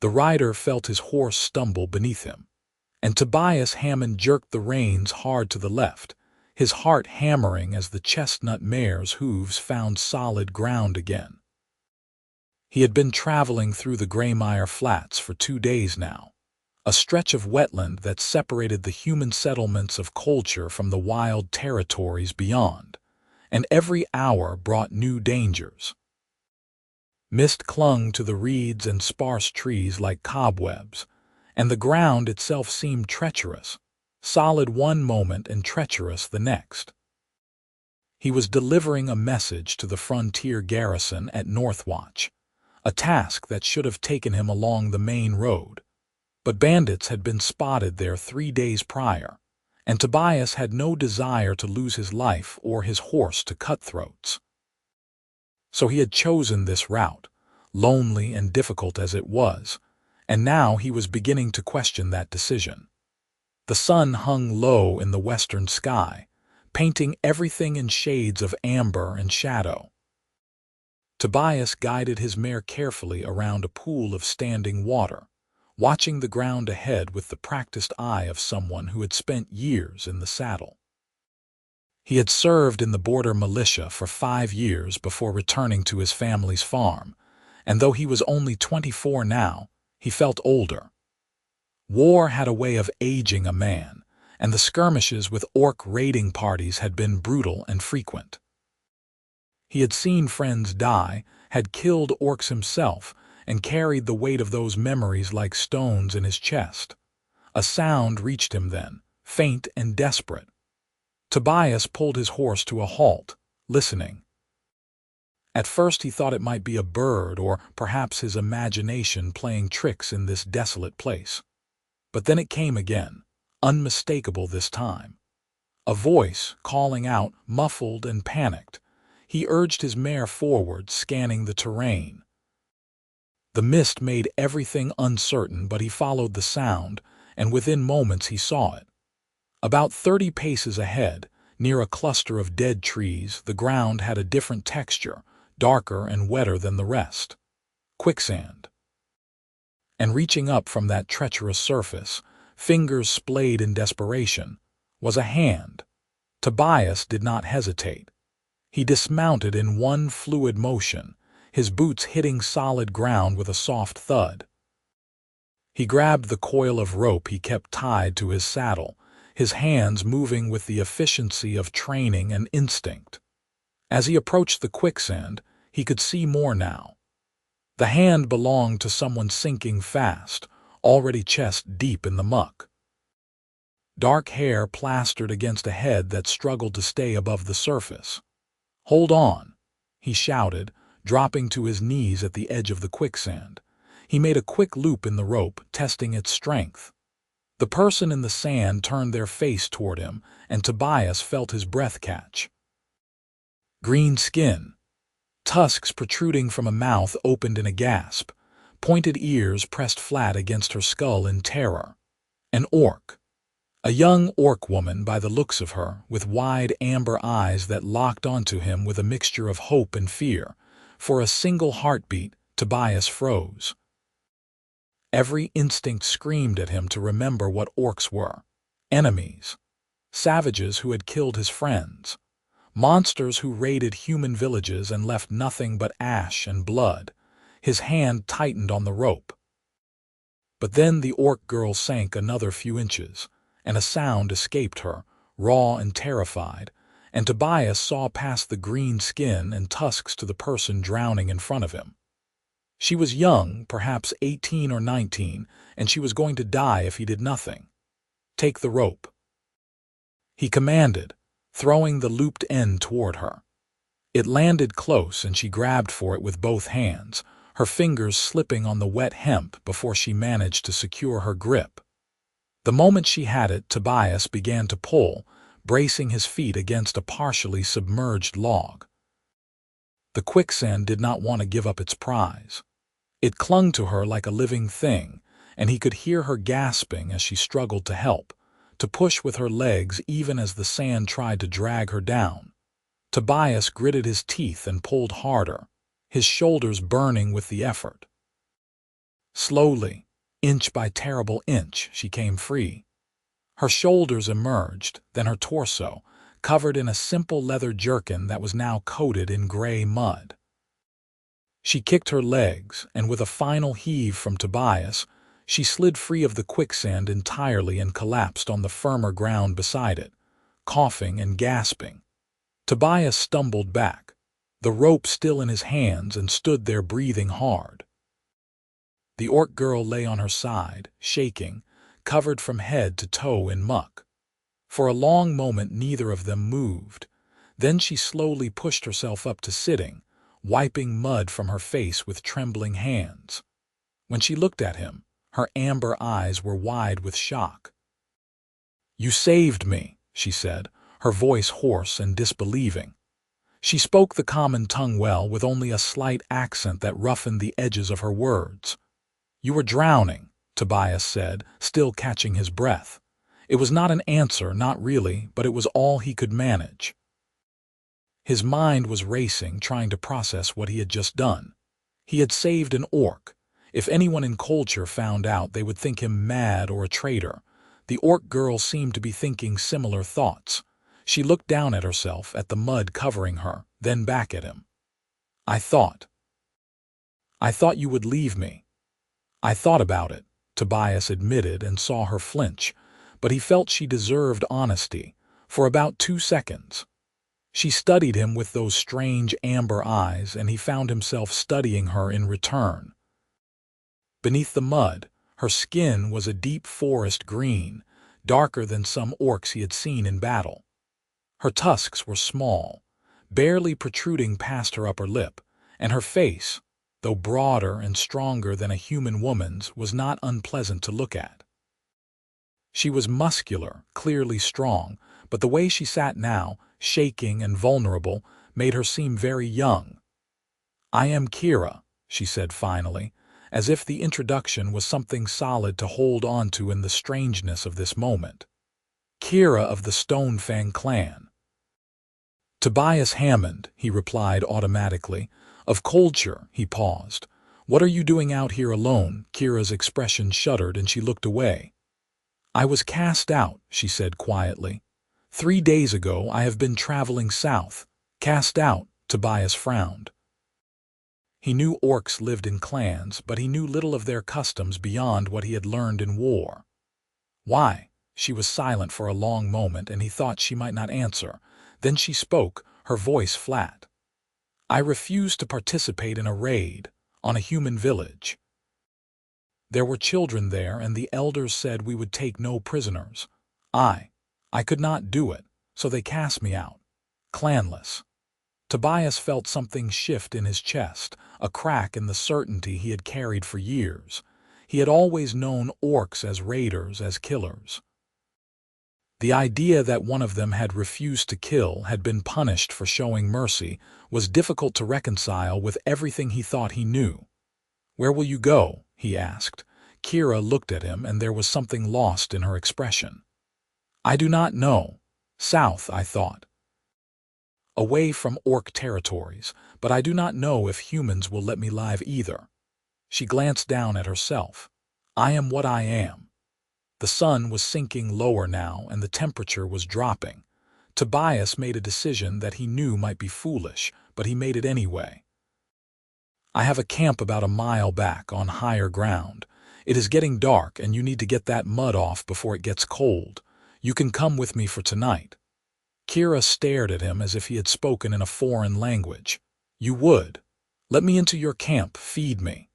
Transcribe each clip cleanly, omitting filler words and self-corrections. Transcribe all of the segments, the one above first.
The rider felt his horse stumble beneath him, and Tobias Hammond jerked the reins hard to the left, his heart hammering as the chestnut mare's hooves found solid ground again. He had been traveling through the Greymire Flats for 2 days now, a stretch of wetland that separated the human settlements of culture from the wild territories beyond, and every hour brought new dangers. Mist clung to the reeds and sparse trees like cobwebs, and the ground itself seemed treacherous, solid one moment and treacherous the next. He was delivering a message to the frontier garrison at Northwatch, a task that should have taken him along the main road. But bandits had been spotted there 3 days prior, and Tobias had no desire to lose his life or his horse to cutthroats. So he had chosen this route, lonely and difficult as it was, and now he was beginning to question that decision. The sun hung low in the western sky, painting everything in shades of amber and shadow. Tobias guided his mare carefully around a pool of standing water, watching the ground ahead with the practiced eye of someone who had spent years in the saddle. He had served in the border militia for 5 years before returning to his family's farm, and though he was only 24 now, he felt older. War had a way of aging a man, and the skirmishes with orc raiding parties had been brutal and frequent. He had seen friends die, had killed orcs himself, and carried the weight of those memories like stones in his chest. A sound reached him then, faint and desperate. Tobias pulled his horse to a halt, listening. At first he thought it might be a bird or perhaps his imagination playing tricks in this desolate place. But then it came again, unmistakable this time. A voice calling out, muffled and panicked. He urged his mare forward, scanning the terrain. The mist made everything uncertain, but he followed the sound, and within moments he saw it. About 30 paces ahead, near a cluster of dead trees, the ground had a different texture, darker and wetter than the rest. Quicksand. And reaching up from that treacherous surface, fingers splayed in desperation, was a hand. Tobias did not hesitate. He dismounted in one fluid motion, his boots hitting solid ground with a soft thud. He grabbed the coil of rope he kept tied to his saddle, his hands moving with the efficiency of training and instinct. As he approached the quicksand, he could see more now. The hand belonged to someone sinking fast, already chest deep in the muck. Dark hair plastered against a head that struggled to stay above the surface. "Hold on," he shouted, dropping to his knees at the edge of the quicksand. He made a quick loop in the rope, testing its strength. The person in the sand turned their face toward him, and Tobias felt his breath catch. Green skin. Tusks protruding from a mouth opened in a gasp, pointed ears pressed flat against her skull in terror. An orc. A young orc woman by the looks of her, with wide amber eyes that locked onto him with a mixture of hope and fear. For a single heartbeat, Tobias froze. Every instinct screamed at him to remember what orcs were. Enemies. Savages who had killed his friends. Monsters who raided human villages and left nothing but ash and blood. His hand tightened on the rope. But then the orc girl sank another few inches, and a sound escaped her, raw and terrified, and Tobias saw past the green skin and tusks to the person drowning in front of him. She was young, perhaps 18 or 19, and she was going to die if he did nothing. "Take the rope," he commanded, throwing the looped end toward her. It landed close, and she grabbed for it with both hands, her fingers slipping on the wet hemp before she managed to secure her grip. The moment she had it, Tobias began to pull, bracing his feet against a partially submerged log. The quicksand did not want to give up its prize. It clung to her like a living thing, and he could hear her gasping as she struggled to help, to push with her legs even as the sand tried to drag her down. Tobias gritted his teeth and pulled harder, his shoulders burning with the effort. Slowly, inch by terrible inch, she came free. Her shoulders emerged, then her torso, covered in a simple leather jerkin that was now coated in gray mud. She kicked her legs, and with a final heave from Tobias, she slid free of the quicksand entirely and collapsed on the firmer ground beside it, coughing and gasping. Tobias stumbled back, the rope still in his hands, and stood there breathing hard. The orc girl lay on her side, shaking, covered from head to toe in muck. For a long moment neither of them moved. Then she slowly pushed herself up to sitting, wiping mud from her face with trembling hands. When she looked at him, her amber eyes were wide with shock. "You saved me," she said, her voice hoarse and disbelieving. She spoke the common tongue well, with only a slight accent that roughened the edges of her words. "You were drowning," Tobias said, still catching his breath. It was not an answer, not really, but it was all he could manage. His mind was racing, trying to process what he had just done. He had saved an orc. If anyone in culture found out, they would think him mad or a traitor. The orc girl seemed to be thinking similar thoughts. She looked down at herself, at the mud covering her, then back at him. I thought you would leave me." "I thought about it," Tobias admitted, and saw her flinch, but he felt she deserved honesty, for about 2 seconds. She studied him with those strange amber eyes, and he found himself studying her in return. Beneath the mud, her skin was a deep forest green, darker than some orcs he had seen in battle. Her tusks were small, barely protruding past her upper lip, and her face, though broader and stronger than a human woman's, was not unpleasant to look at. She was muscular, clearly strong, but the way she sat now, shaking and vulnerable, made her seem very young. "I am Kera," she said finally, as if the introduction was something solid to hold on to in the strangeness of this moment. "Kera of the Stonefang clan." "Tobias Hammond," he replied automatically. "Of culture," he paused. "What are you doing out here alone?" Kera's expression shuddered and she looked away. "I was cast out," she said quietly. 3 days ago I have been traveling south." "Cast out," Tobias frowned. He knew orcs lived in clans, but he knew little of their customs beyond what he had learned in war. "Why?" She was silent for a long moment, and he thought she might not answer. Then she spoke, her voice flat. "I refused to participate in a raid on a human village. There were children there, and the elders said we would take no prisoners. I could not do it, so they cast me out. Clanless." Tobias felt something shift in his chest, a crack in the certainty he had carried for years. He had always known orcs as raiders, as killers. The idea that one of them had refused to kill, had been punished for showing mercy, was difficult to reconcile with everything he thought he knew. "Where will you go?" he asked. Kera looked at him, and there was something lost in her expression. "I do not know. South, I thought. Away from orc territories, but I do not know if humans will let me live either." She glanced down at herself. "I am what I am." The sun was sinking lower now, and the temperature was dropping. Tobias made a decision that he knew might be foolish, but he made it anyway. "I have a camp about a mile back, on higher ground. It is getting dark, and you need to get that mud off before it gets cold. You can come with me for tonight." Kera stared at him as if he had spoken in a foreign language. "You would? Let me into your camp, feed me."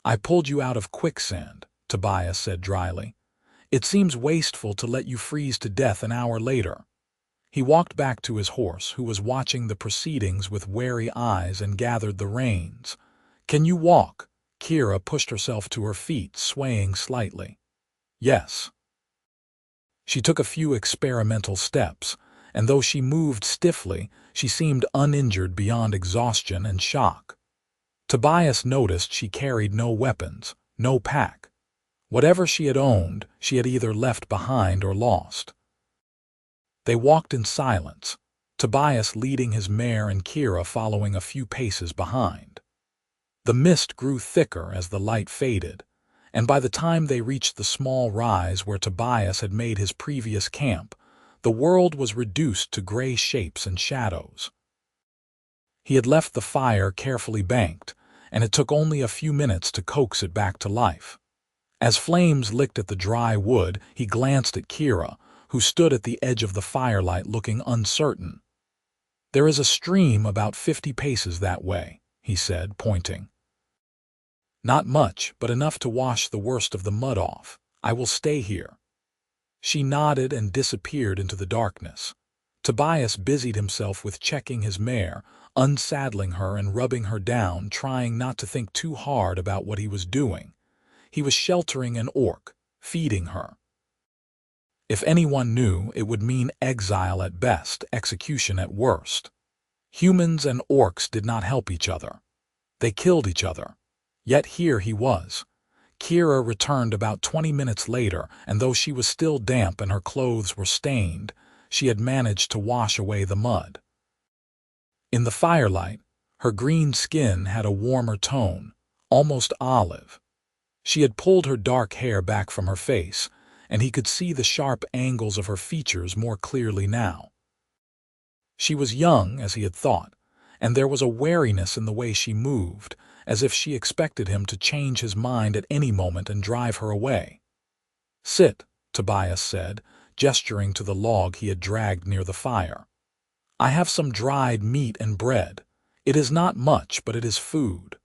"I pulled you out of Quicksand," Tobias said dryly. "It seems wasteful to let you freeze to death an hour later." He walked back to his horse, who was watching the proceedings with wary eyes, and gathered the reins. "Can you walk?" Kera pushed herself to her feet, swaying slightly. "Yes." She took a few experimental steps, and though she moved stiffly, she seemed uninjured beyond exhaustion and shock. Tobias noticed she carried no weapons, no pack. Whatever she had owned, she had either left behind or lost. They walked in silence, Tobias leading his mare and Kera following a few paces behind. The mist grew thicker as the light faded, and by the time they reached the small rise where Tobias had made his previous camp, the world was reduced to gray shapes and shadows. He had left the fire carefully banked, and it took only a few minutes to coax it back to life. As flames licked at the dry wood, he glanced at Kera, who stood at the edge of the firelight looking uncertain. "There is a stream about 50 paces that way," he said, pointing. "Not much, but enough to wash the worst of the mud off. I will stay here." She nodded and disappeared into the darkness. Tobias busied himself with checking his mare, unsaddling her and rubbing her down, trying not to think too hard about what he was doing. He was sheltering an orc, feeding her. If anyone knew, it would mean exile at best, execution at worst. Humans and orcs did not help each other. They killed each other. Yet here he was. Kera returned about 20 minutes later, and though she was still damp and her clothes were stained, she had managed to wash away the mud. In the firelight, her green skin had a warmer tone, almost olive. She had pulled her dark hair back from her face, and he could see the sharp angles of her features more clearly now. She was young, as he had thought, and there was a wariness in the way she moved, as if she expected him to change his mind at any moment and drive her away. "Sit," Tobias said, gesturing to the log he had dragged near the fire. "I have some dried meat and bread. It is not much, but it is food."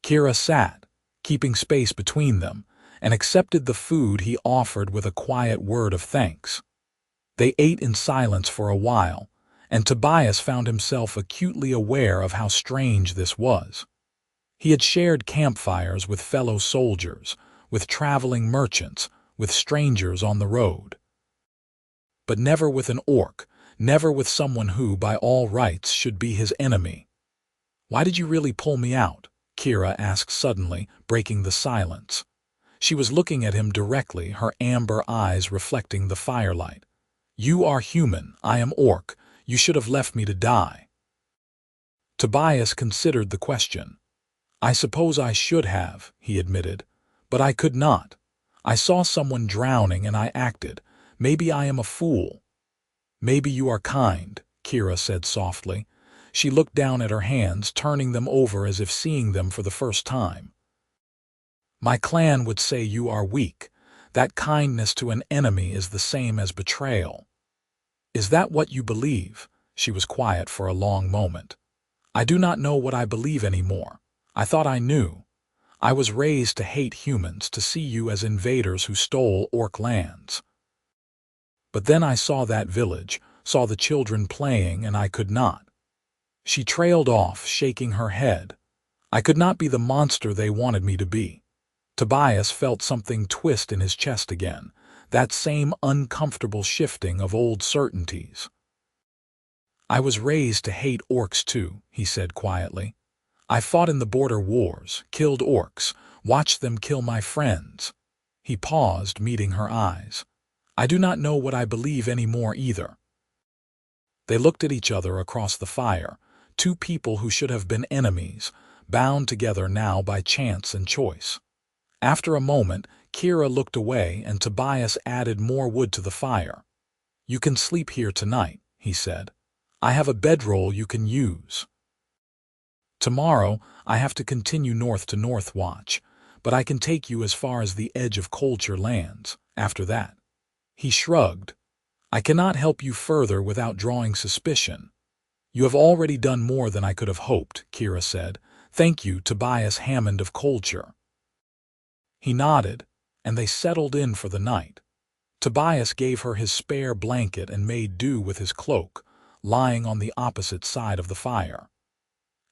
Kera sat, keeping space between them, and accepted the food he offered with a quiet word of thanks. They ate in silence for a while, and Tobias found himself acutely aware of how strange this was. He had shared campfires with fellow soldiers, with traveling merchants, with strangers on the road. But never with an orc, never with someone who, by all rights, should be his enemy. "Why did you really pull me out?" Kera asked suddenly, breaking the silence. She was looking at him directly, her amber eyes reflecting the firelight. "You are human, I am orc. You should have left me to die." Tobias considered the question. "I suppose I should have," he admitted, "but I could not. I saw someone drowning and I acted. Maybe I am a fool." "Maybe you are kind," Kera said softly. She looked down at her hands, turning them over as if seeing them for the first time. "My clan would say you are weak. That kindness to an enemy is the same as betrayal." "Is that what you believe?" She was quiet for a long moment. "I do not know what I believe anymore. I thought I knew. I was raised to hate humans, to see you as invaders who stole orc lands. But then I saw that village, saw the children playing, and I could not." She trailed off, shaking her head. "I could not be the monster they wanted me to be." Tobias felt something twist in his chest again, that same uncomfortable shifting of old certainties. "I was raised to hate orcs too," he said quietly. "I fought in the border wars, killed orcs, watched them kill my friends." He paused, meeting her eyes. "I do not know what I believe anymore either." They looked at each other across the fire, two people who should have been enemies, bound together now by chance and choice. After a moment, Kera looked away and Tobias added more wood to the fire. "You can sleep here tonight," he said. "I have a bedroll you can use. Tomorrow, I have to continue north to North Watch, but I can take you as far as the edge of Culture lands. After that." He shrugged. "I cannot help you further without drawing suspicion." "You have already done more than I could have hoped," Kera said. "Thank you, Tobias Hammond of Culture." He nodded, and they settled in for the night. Tobias gave her his spare blanket and made do with his cloak, lying on the opposite side of the fire.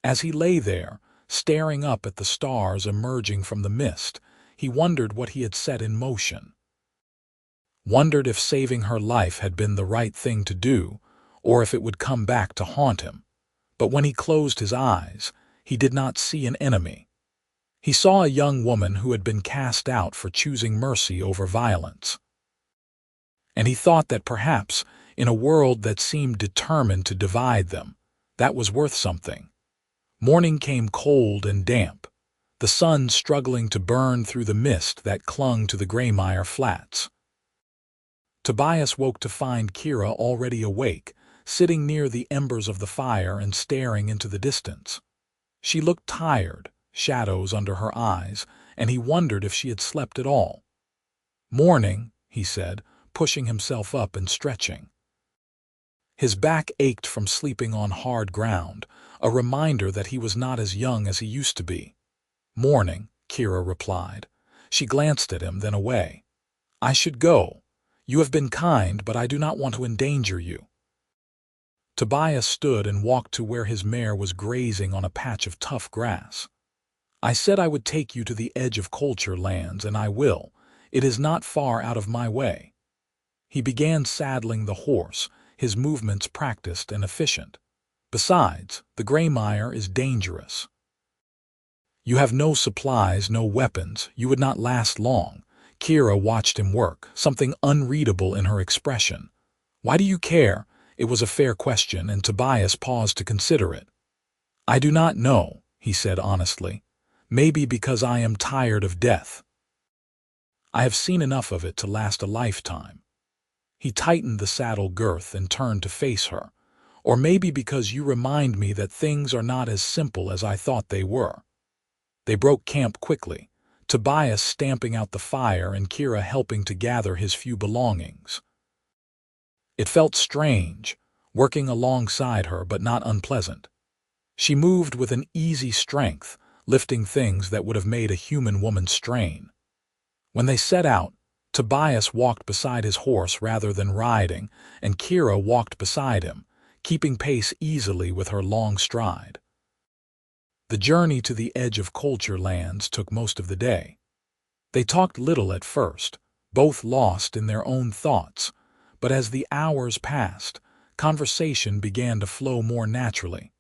As he lay there, staring up at the stars emerging from the mist, he wondered what he had set in motion. Wondered if saving her life had been the right thing to do, or if it would come back to haunt him. But when he closed his eyes, he did not see an enemy. He saw a young woman who had been cast out for choosing mercy over violence. And he thought that perhaps, in a world that seemed determined to divide them, that was worth something. Morning came cold and damp, the sun struggling to burn through the mist that clung to the Greymire Flats. Tobias woke to find Kera already awake, sitting near the embers of the fire and staring into the distance. She looked tired, shadows under her eyes, and he wondered if she had slept at all. "Morning," he said, pushing himself up and stretching. His back ached from sleeping on hard ground, a reminder that he was not as young as he used to be. "Morning," Kera replied. She glanced at him, then away. "I should go. You have been kind, but I do not want to endanger you." Tobias stood and walked to where his mare was grazing on a patch of tough grass. "I said I would take you to the edge of culture lands, and I will. It is not far out of my way." He began saddling the horse, his movements practiced and efficient. "Besides, the Greymire is dangerous. You have no supplies, no weapons. You would not last long." Kera watched him work, something unreadable in her expression. "Why do you care?" It was a fair question, and Tobias paused to consider it. "I do not know," he said honestly. "Maybe because I am tired of death. I have seen enough of it to last a lifetime." He tightened the saddle girth and turned to face her. "Or maybe because you remind me that things are not as simple as I thought they were." They broke camp quickly, Tobias stamping out the fire and Kera helping to gather his few belongings. It felt strange, working alongside her, but not unpleasant. She moved with an easy strength, lifting things that would have made a human woman strain. When they set out, Tobias walked beside his horse rather than riding, and Kera walked beside him, keeping pace easily with her long stride. The journey to the edge of culture lands took most of the day. They talked little at first, both lost in their own thoughts, but as the hours passed, conversation began to flow more naturally.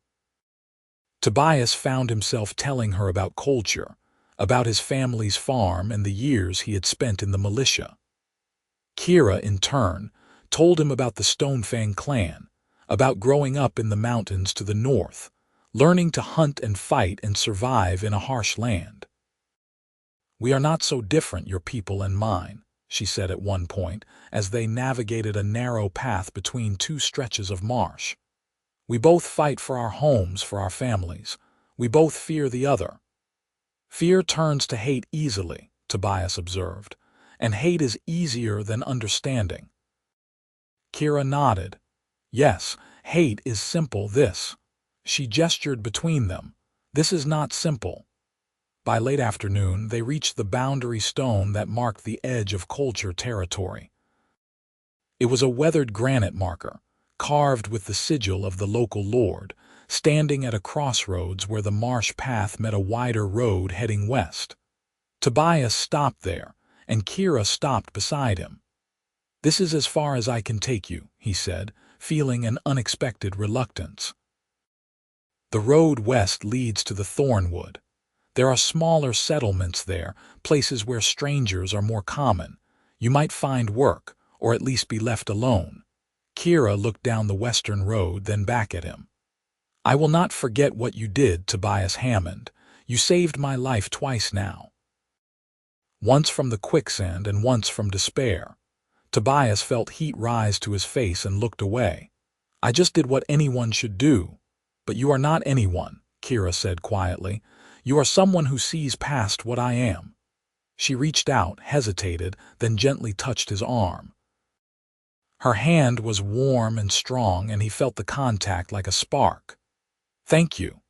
Tobias found himself telling her about culture, about his family's farm and the years he had spent in the militia. Kera, in turn, told him about the Stonefang clan, about growing up in the mountains to the north, learning to hunt and fight and survive in a harsh land. "We are not so different, your people and mine," she said at one point, as they navigated a narrow path between two stretches of marsh. "We both fight for our homes, for our families. We both fear the other." "Fear turns to hate easily," Tobias observed, "and hate is easier than understanding." Kera nodded. "Yes, hate is simple, this." She gestured between them. "This is not simple." By late afternoon, they reached the boundary stone that marked the edge of culture territory. It was a weathered granite marker, carved with the sigil of the local lord, standing at a crossroads where the marsh path met a wider road heading west. Tobias stopped there, and Kera stopped beside him. "This is as far as I can take you," he said, feeling an unexpected reluctance. "The road west leads to the Thornwood. There are smaller settlements there, places where strangers are more common. You might find work, or at least be left alone." Kera looked down the western road, then back at him. "I will not forget what you did, Tobias Hammond. You saved my life twice now. Once from the quicksand and once from despair." Tobias felt heat rise to his face and looked away. "I just did what anyone should do." "But you are not anyone," Kera said quietly. "You are someone who sees past what I am." She reached out, hesitated, then gently touched his arm. Her hand was warm and strong, and he felt the contact like a spark. "Thank you."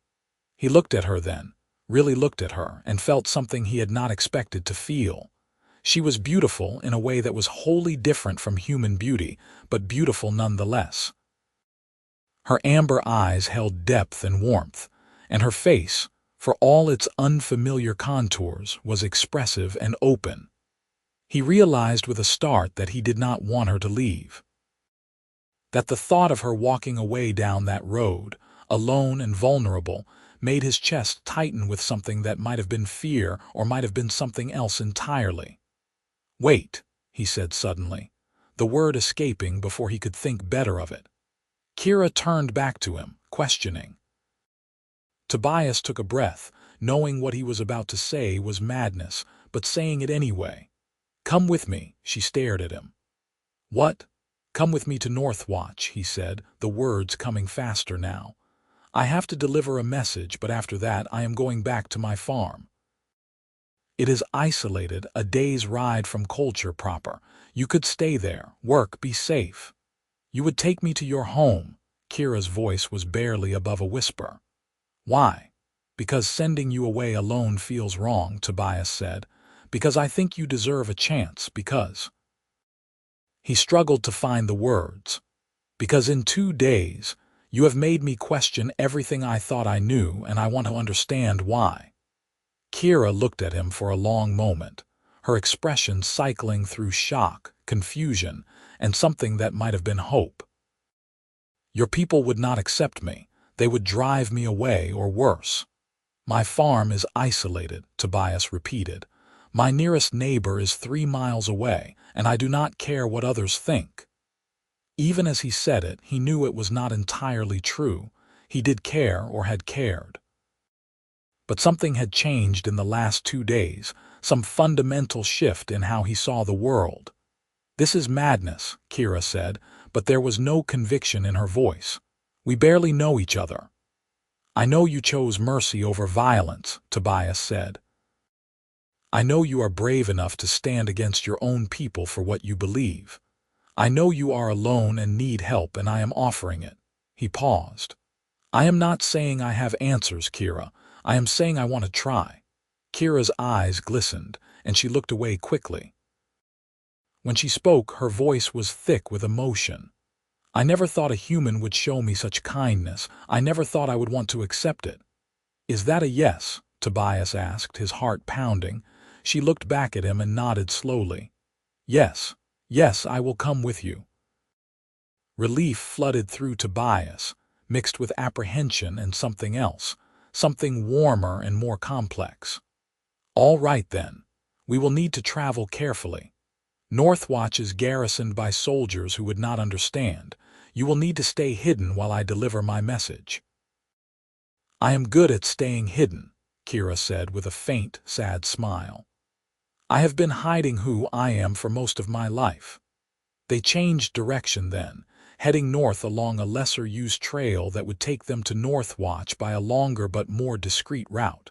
He looked at her then, really looked at her, and felt something he had not expected to feel. She was beautiful in a way that was wholly different from human beauty, but beautiful nonetheless. Her amber eyes held depth and warmth, and her face, for all its unfamiliar contours, was expressive and open. He realized with a start that he did not want her to leave. That the thought of her walking away down that road, alone and vulnerable, made his chest tighten with something that might have been fear or might have been something else entirely. "Wait," he said suddenly, the word escaping before he could think better of it. Kera turned back to him, questioning. Tobias took a breath, knowing what he was about to say was madness, but saying it anyway. "Come with me," she stared at him. "What?" "Come with me to Northwatch," he said, the words coming faster now. "I have to deliver a message, but after that I am going back to my farm. It is isolated, a day's ride from culture proper. You could stay there, work, be safe. You would take me to your home." Kera's voice was barely above a whisper. "Why?" "Because sending you away alone feels wrong," Tobias said. "Because I think you deserve a chance, because—" He struggled to find the words. "Because in 2 days, you have made me question everything I thought I knew, and I want to understand why." Kera looked at him for a long moment, her expression cycling through shock, confusion, and something that might have been hope. "Your people would not accept me. They would drive me away, or worse." "My farm is isolated," Tobias repeated. "My nearest neighbor is 3 miles away, and I do not care what others think." Even as he said it, he knew it was not entirely true. He did care, or had cared. But something had changed in the last 2 days, some fundamental shift in how he saw the world. "This is madness," Kera said, but there was no conviction in her voice. "We barely know each other." "I know you chose mercy over violence," Tobias said. "I know you are brave enough to stand against your own people for what you believe. I know you are alone and need help, and I am offering it." He paused. "I am not saying I have answers, Kera. I am saying I want to try." Kera's eyes glistened, and she looked away quickly. When she spoke, her voice was thick with emotion. "I never thought a human would show me such kindness. I never thought I would want to accept it." "Is that a yes?" Tobias asked, his heart pounding. She looked back at him and nodded slowly. "Yes, yes, I will come with you." Relief flooded through Tobias, mixed with apprehension and something else, something warmer and more complex. "All right then. We will need to travel carefully. Northwatch is garrisoned by soldiers who would not understand. You will need to stay hidden while I deliver my message." "I am good at staying hidden," Kera said with a faint, sad smile. "I have been hiding who I am for most of my life." They changed direction then, heading north along a lesser-used trail that would take them to Northwatch by a longer but more discreet route.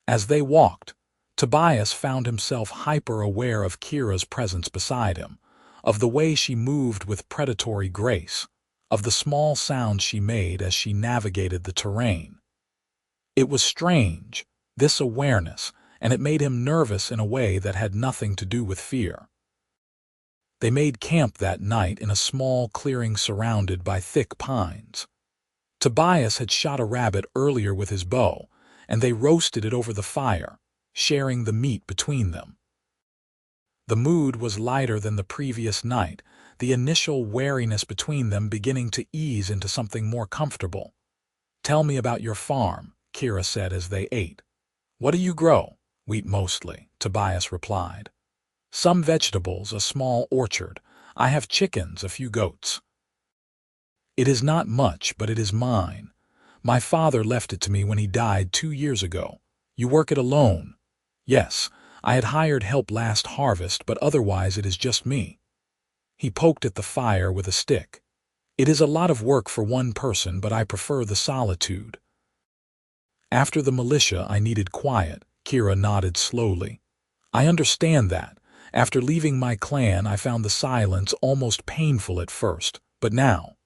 As they walked, Tobias found himself hyper-aware of Kera's presence beside him, of the way she moved with predatory grace, of the small sounds she made as she navigated the terrain. It was strange, this awareness, and it made him nervous in a way that had nothing to do with fear. They made camp that night in a small clearing surrounded by thick pines. Tobias had shot a rabbit earlier with his bow, and they roasted it over the fire, sharing the meat between them. The mood was lighter than the previous night, the initial wariness between them beginning to ease into something more comfortable. "Tell me about your farm," Kera said as they ate. "What do you grow?" "Wheat mostly," Tobias replied. "Some vegetables, a small orchard. I have chickens, a few goats." "It is not much, but it is mine. My father left it to me when he died 2 years ago." "You work it alone?" "Yes, I had hired help last harvest, but otherwise it is just me." He poked at the fire with a stick. "It is a lot of work for one person, but I prefer the solitude." "After the militia, I needed quiet," Kera nodded slowly. "I understand that. After leaving my clan, I found the silence almost painful at first, but now—"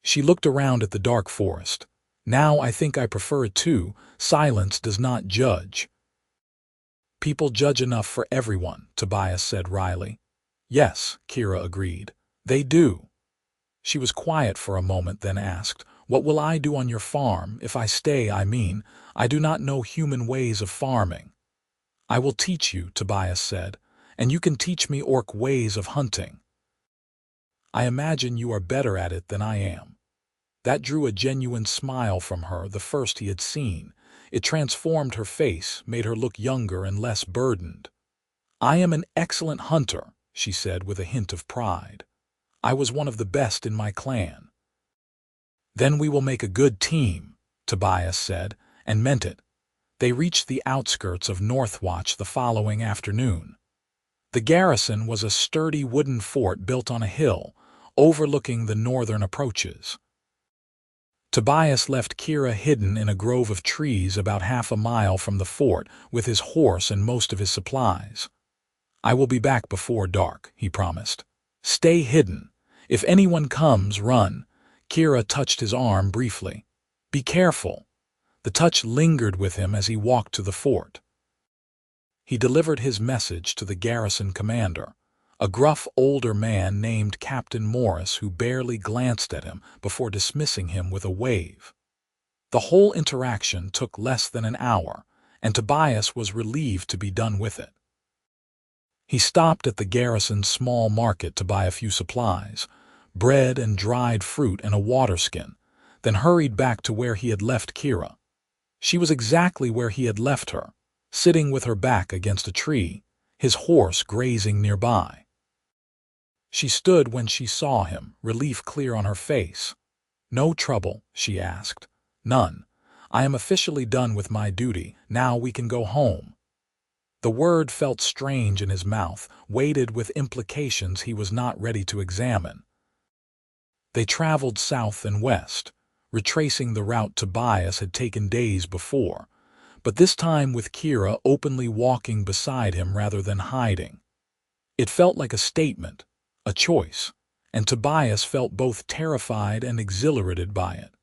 She looked around at the dark forest. "Now I think I prefer it too. Silence does not judge." "People judge enough for everyone," Tobias said wryly. "Yes," Kera agreed. "They do." She was quiet for a moment, then asked, "What will I do on your farm? If I stay, I mean. I do not know human ways of farming." "I will teach you," Tobias said, "and you can teach me orc ways of hunting. I imagine you are better at it than I am." That drew a genuine smile from her, the first he had seen. It transformed her face, made her look younger and less burdened. "I am an excellent hunter," she said with a hint of pride. "I was one of the best in my clan." "Then we will make a good team," Tobias said, and meant it. They reached the outskirts of Northwatch the following afternoon. The garrison was a sturdy wooden fort built on a hill, overlooking the northern approaches. Tobias left Kera hidden in a grove of trees about half a mile from the fort with his horse and most of his supplies. "I will be back before dark," he promised. "Stay hidden. If anyone comes, run." Kera touched his arm briefly. "Be careful." The touch lingered with him as he walked to the fort. He delivered his message to the garrison commander, a gruff older man named Captain Morris, who barely glanced at him before dismissing him with a wave. The whole interaction took less than an hour, and Tobias was relieved to be done with it. He stopped at the garrison's small market to buy a few supplies, bread and dried fruit and a water skin, then hurried back to where he had left Kera. She was exactly where he had left her, sitting with her back against a tree, his horse grazing nearby. She stood when she saw him, relief clear on her face. "No trouble?" she asked. "None. I am officially done with my duty. Now we can go home." The word felt strange in his mouth, weighted with implications he was not ready to examine. They traveled south and west, retracing the route Tobias had taken days before, but this time with Kera openly walking beside him rather than hiding. It felt like a statement, a choice, and Tobias felt both terrified and exhilarated by it.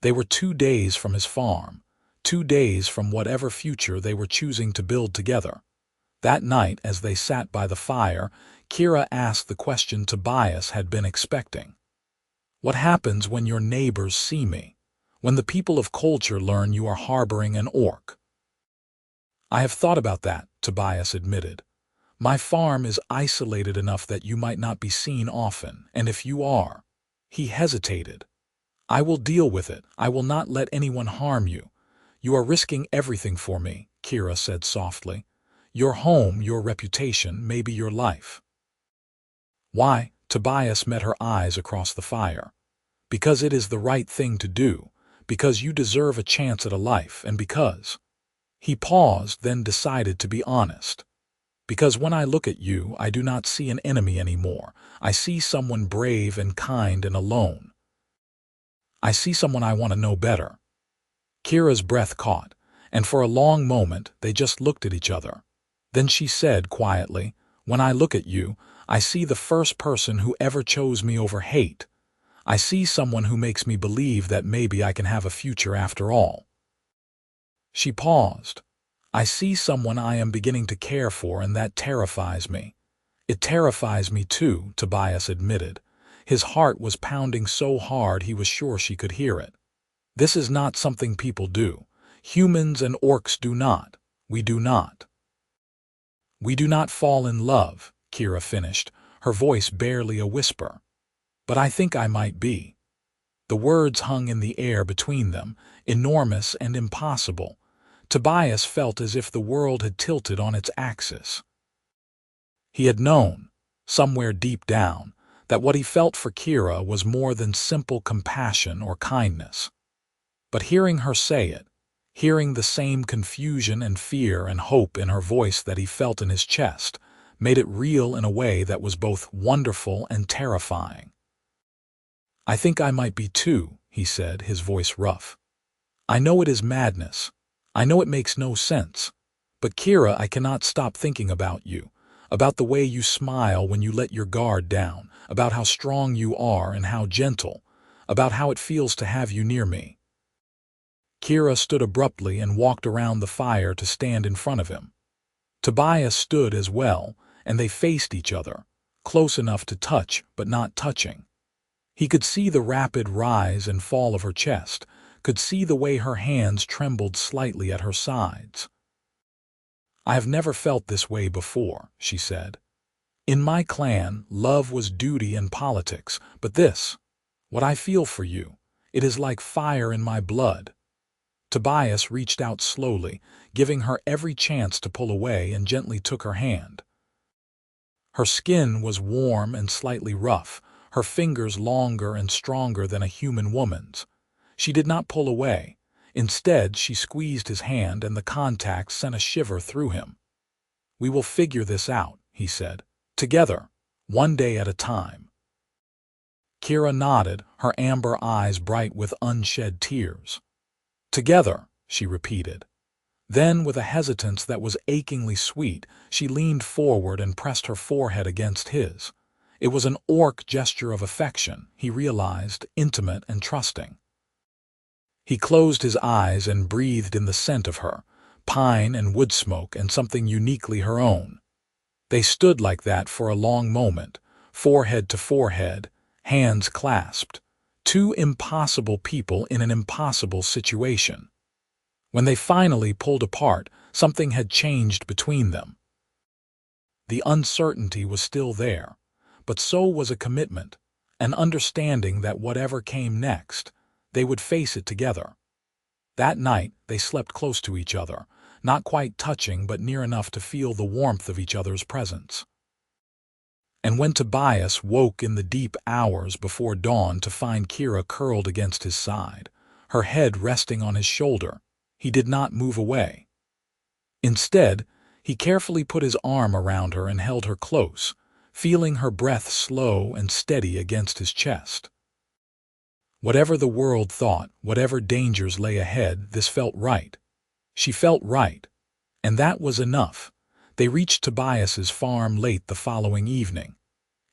They were 2 days from his farm, 2 days from whatever future they were choosing to build together. That night, as they sat by the fire, Kera asked the question Tobias had been expecting. "What happens when your neighbors see me? When the people of culture learn you are harboring an orc?" "I have thought about that," Tobias admitted. "My farm is isolated enough that you might not be seen often, and if you are—" He hesitated. "I will deal with it. I will not let anyone harm you. You are risking everything for me," Kera said softly. "Your home, your reputation, maybe your life." "Why?" Tobias met her eyes across the fire. "Because it is the right thing to do, because you deserve a chance at a life, and because—" He paused, then decided to be honest. "Because when I look at you, I do not see an enemy anymore. I see someone brave and kind and alone. I see someone I want to know better." Kera's breath caught, and for a long moment they just looked at each other. Then she said quietly, "When I look at you, I see the first person who ever chose me over hate. I see someone who makes me believe that maybe I can have a future after all." She paused. "I see someone I am beginning to care for, and that terrifies me." "It terrifies me too," Tobias admitted. His heart was pounding so hard he was sure she could hear it. "This is not something people do. Humans and orcs do not. We do not." "We do not fall in love," Kera finished, her voice barely a whisper. "But I think I might be." The words hung in the air between them, enormous and impossible. Tobias felt as if the world had tilted on its axis. He had known, somewhere deep down, that what he felt for Kera was more than simple compassion or kindness. But hearing her say it, hearing the same confusion and fear and hope in her voice that he felt in his chest, made it real in a way that was both wonderful and terrifying. "I think I might be too," he said, his voice rough. "I know it is madness. I know it makes no sense. But Kera, I cannot stop thinking about you, about the way you smile when you let your guard down, about how strong you are and how gentle, about how it feels to have you near me." Kera stood abruptly and walked around the fire to stand in front of him. Tobias stood as well, and they faced each other, close enough to touch but not touching. He could see the rapid rise and fall of her chest, could see the way her hands trembled slightly at her sides. "I have never felt this way before," she said. "In my clan, love was duty and politics, but this, what I feel for you, it is like fire in my blood." Tobias reached out slowly, giving her every chance to pull away, and gently took her hand. Her skin was warm and slightly rough, her fingers longer and stronger than a human woman's. She did not pull away. Instead, she squeezed his hand, and the contact sent a shiver through him. "We will figure this out," he said. "Together, one day at a time." Kera nodded, her amber eyes bright with unshed tears. "Together," she repeated. Then, with a hesitance that was achingly sweet, she leaned forward and pressed her forehead against his. It was an orc gesture of affection, he realized, intimate and trusting. He closed his eyes and breathed in the scent of her, pine and wood smoke and something uniquely her own. They stood like that for a long moment, forehead to forehead, hands clasped, two impossible people in an impossible situation. When they finally pulled apart, something had changed between them. The uncertainty was still there, but so was a commitment, an understanding that whatever came next, they would face it together. That night, they slept close to each other, not quite touching but near enough to feel the warmth of each other's presence. And when Tobias woke in the deep hours before dawn to find Kera curled against his side, her head resting on his shoulder, he did not move away. Instead, he carefully put his arm around her and held her close, feeling her breath slow and steady against his chest. Whatever the world thought, whatever dangers lay ahead, this felt right. She felt right, and that was enough. They reached Tobias's farm late the following evening.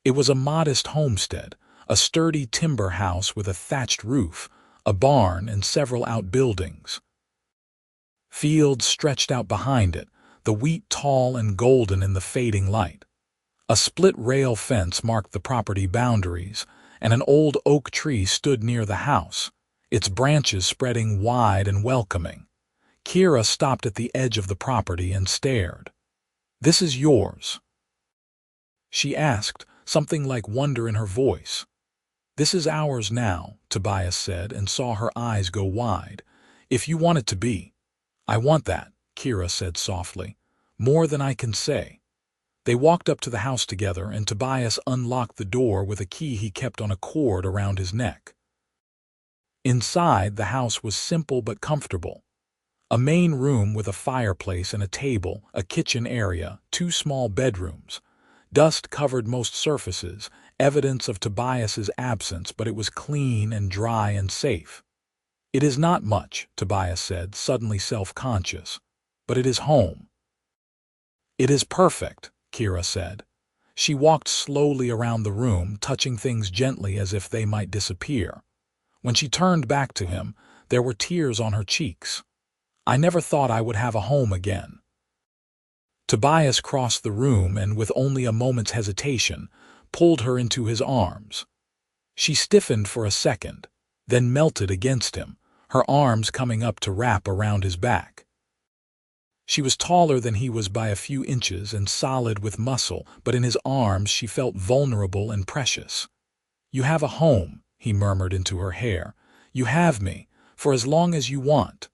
It was a modest homestead, a sturdy timber house with a thatched roof, a barn, and several outbuildings. Fields stretched out behind it, the wheat tall and golden in the fading light. A split-rail fence marked the property boundaries, and an old oak tree stood near the house, its branches spreading wide and welcoming. Kera stopped at the edge of the property and stared. "This is yours?" she asked, something like wonder in her voice. "This is ours now," Tobias said, and saw her eyes go wide. "If you want it to be." "I want that," Kera said softly. "More than I can say." They walked up to the house together, and Tobias unlocked the door with a key he kept on a cord around his neck. Inside, the house was simple but comfortable. A main room with a fireplace and a table, a kitchen area, two small bedrooms. Dust covered most surfaces, evidence of Tobias's absence, but it was clean and dry and safe. "It is not much," Tobias said, suddenly self-conscious, "but it is home." "It is perfect," Kera said. She walked slowly around the room, touching things gently as if they might disappear. When she turned back to him, there were tears on her cheeks. "I never thought I would have a home again." Tobias crossed the room and, with only a moment's hesitation, pulled her into his arms. She stiffened for a second, then melted against him, her arms coming up to wrap around his back. She was taller than he was by a few inches and solid with muscle, but in his arms she felt vulnerable and precious. "You have a home," he murmured into her hair. "You have me, for as long as you want."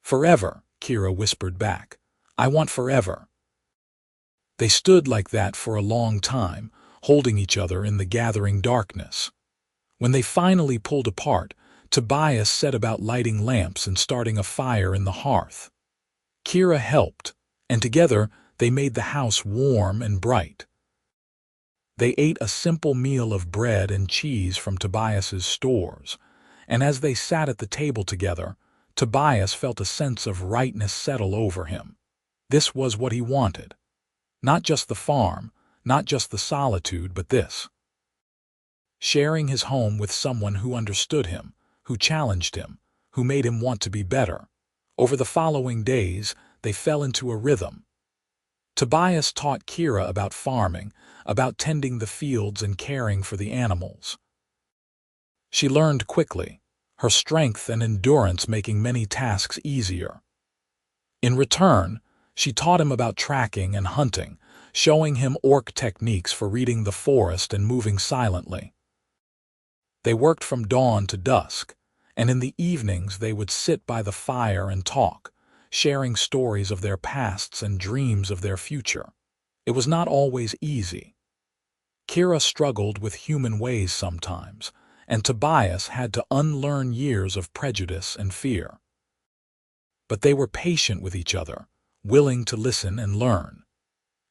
"Forever," Kera whispered back. "I want forever." They stood like that for a long time, holding each other in the gathering darkness. When they finally pulled apart, Tobias set about lighting lamps and starting a fire in the hearth. Kera helped, and together they made the house warm and bright. They ate a simple meal of bread and cheese from Tobias's stores, and as they sat at the table together, Tobias felt a sense of rightness settle over him. This was what he wanted. Not just the farm, not just the solitude, but this. Sharing his home with someone who understood him, who challenged him, who made him want to be better. Over the following days, they fell into a rhythm. Tobias taught Kera about farming, about tending the fields and caring for the animals. She learned quickly, her strength and endurance making many tasks easier. In return, she taught him about tracking and hunting, showing him orc techniques for reading the forest and moving silently. They worked from dawn to dusk, and in the evenings they would sit by the fire and talk, sharing stories of their pasts and dreams of their future. It was not always easy. Kera struggled with human ways sometimes, and Tobias had to unlearn years of prejudice and fear. But they were patient with each other, willing to listen and learn.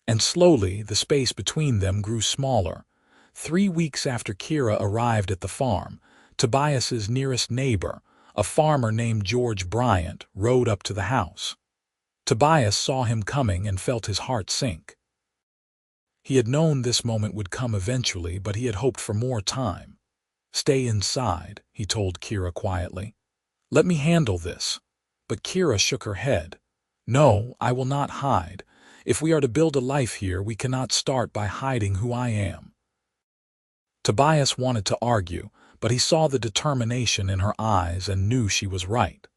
And slowly the space between them grew smaller. 3 weeks after Kera arrived at the farm, Tobias's nearest neighbor, a farmer named George Bryant, rode up to the house. Tobias saw him coming and felt his heart sink. He had known this moment would come eventually, but he had hoped for more time. "Stay inside," he told Kera quietly. "Let me handle this." But Kera shook her head. "No, I will not hide. If we are to build a life here, we cannot start by hiding who I am." Tobias wanted to argue, but he saw the determination in her eyes and knew she was right.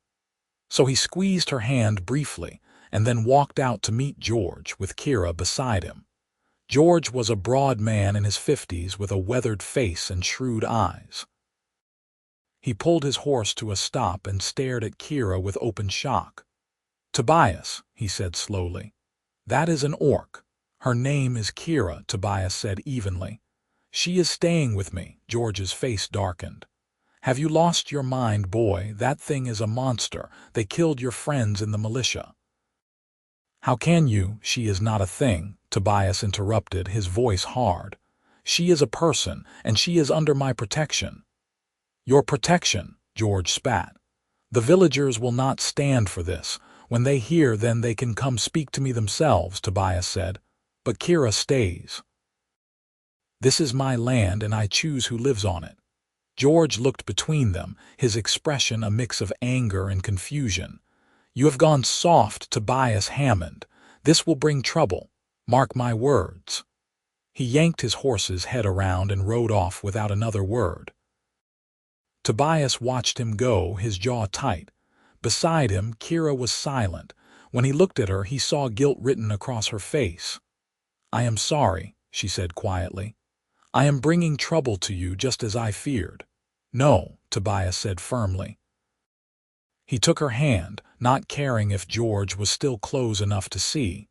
So he squeezed her hand briefly and then walked out to meet George, with Kera beside him. George was a broad man in his 50s with a weathered face and shrewd eyes. He pulled his horse to a stop and stared at Kera with open shock. "Tobias," he said slowly, "that is an orc. Her name is Kera," Tobias said evenly. "She is staying with me." George's face darkened. "Have you lost your mind, boy? That thing is a monster. They killed your friends in the militia." "How can you?" "She is not a thing," Tobias interrupted, his voice hard. "She is a person, and she is under my protection." "Your protection?" George spat. "The villagers will not stand for this. When they hear, then they can come speak to me themselves," Tobias said. "But Kera stays. This is my land, and I choose who lives on it." George looked between them, his expression a mix of anger and confusion. "You have gone soft, Tobias Hammond. This will bring trouble. Mark my words." He yanked his horse's head around and rode off without another word. Tobias watched him go, his jaw tight. Beside him, Kera was silent. When he looked at her, he saw guilt written across her face. "I am sorry," she said quietly. "I am bringing trouble to you just as I feared." "No," Tobias said firmly. He took her hand, not caring if George was still close enough to see.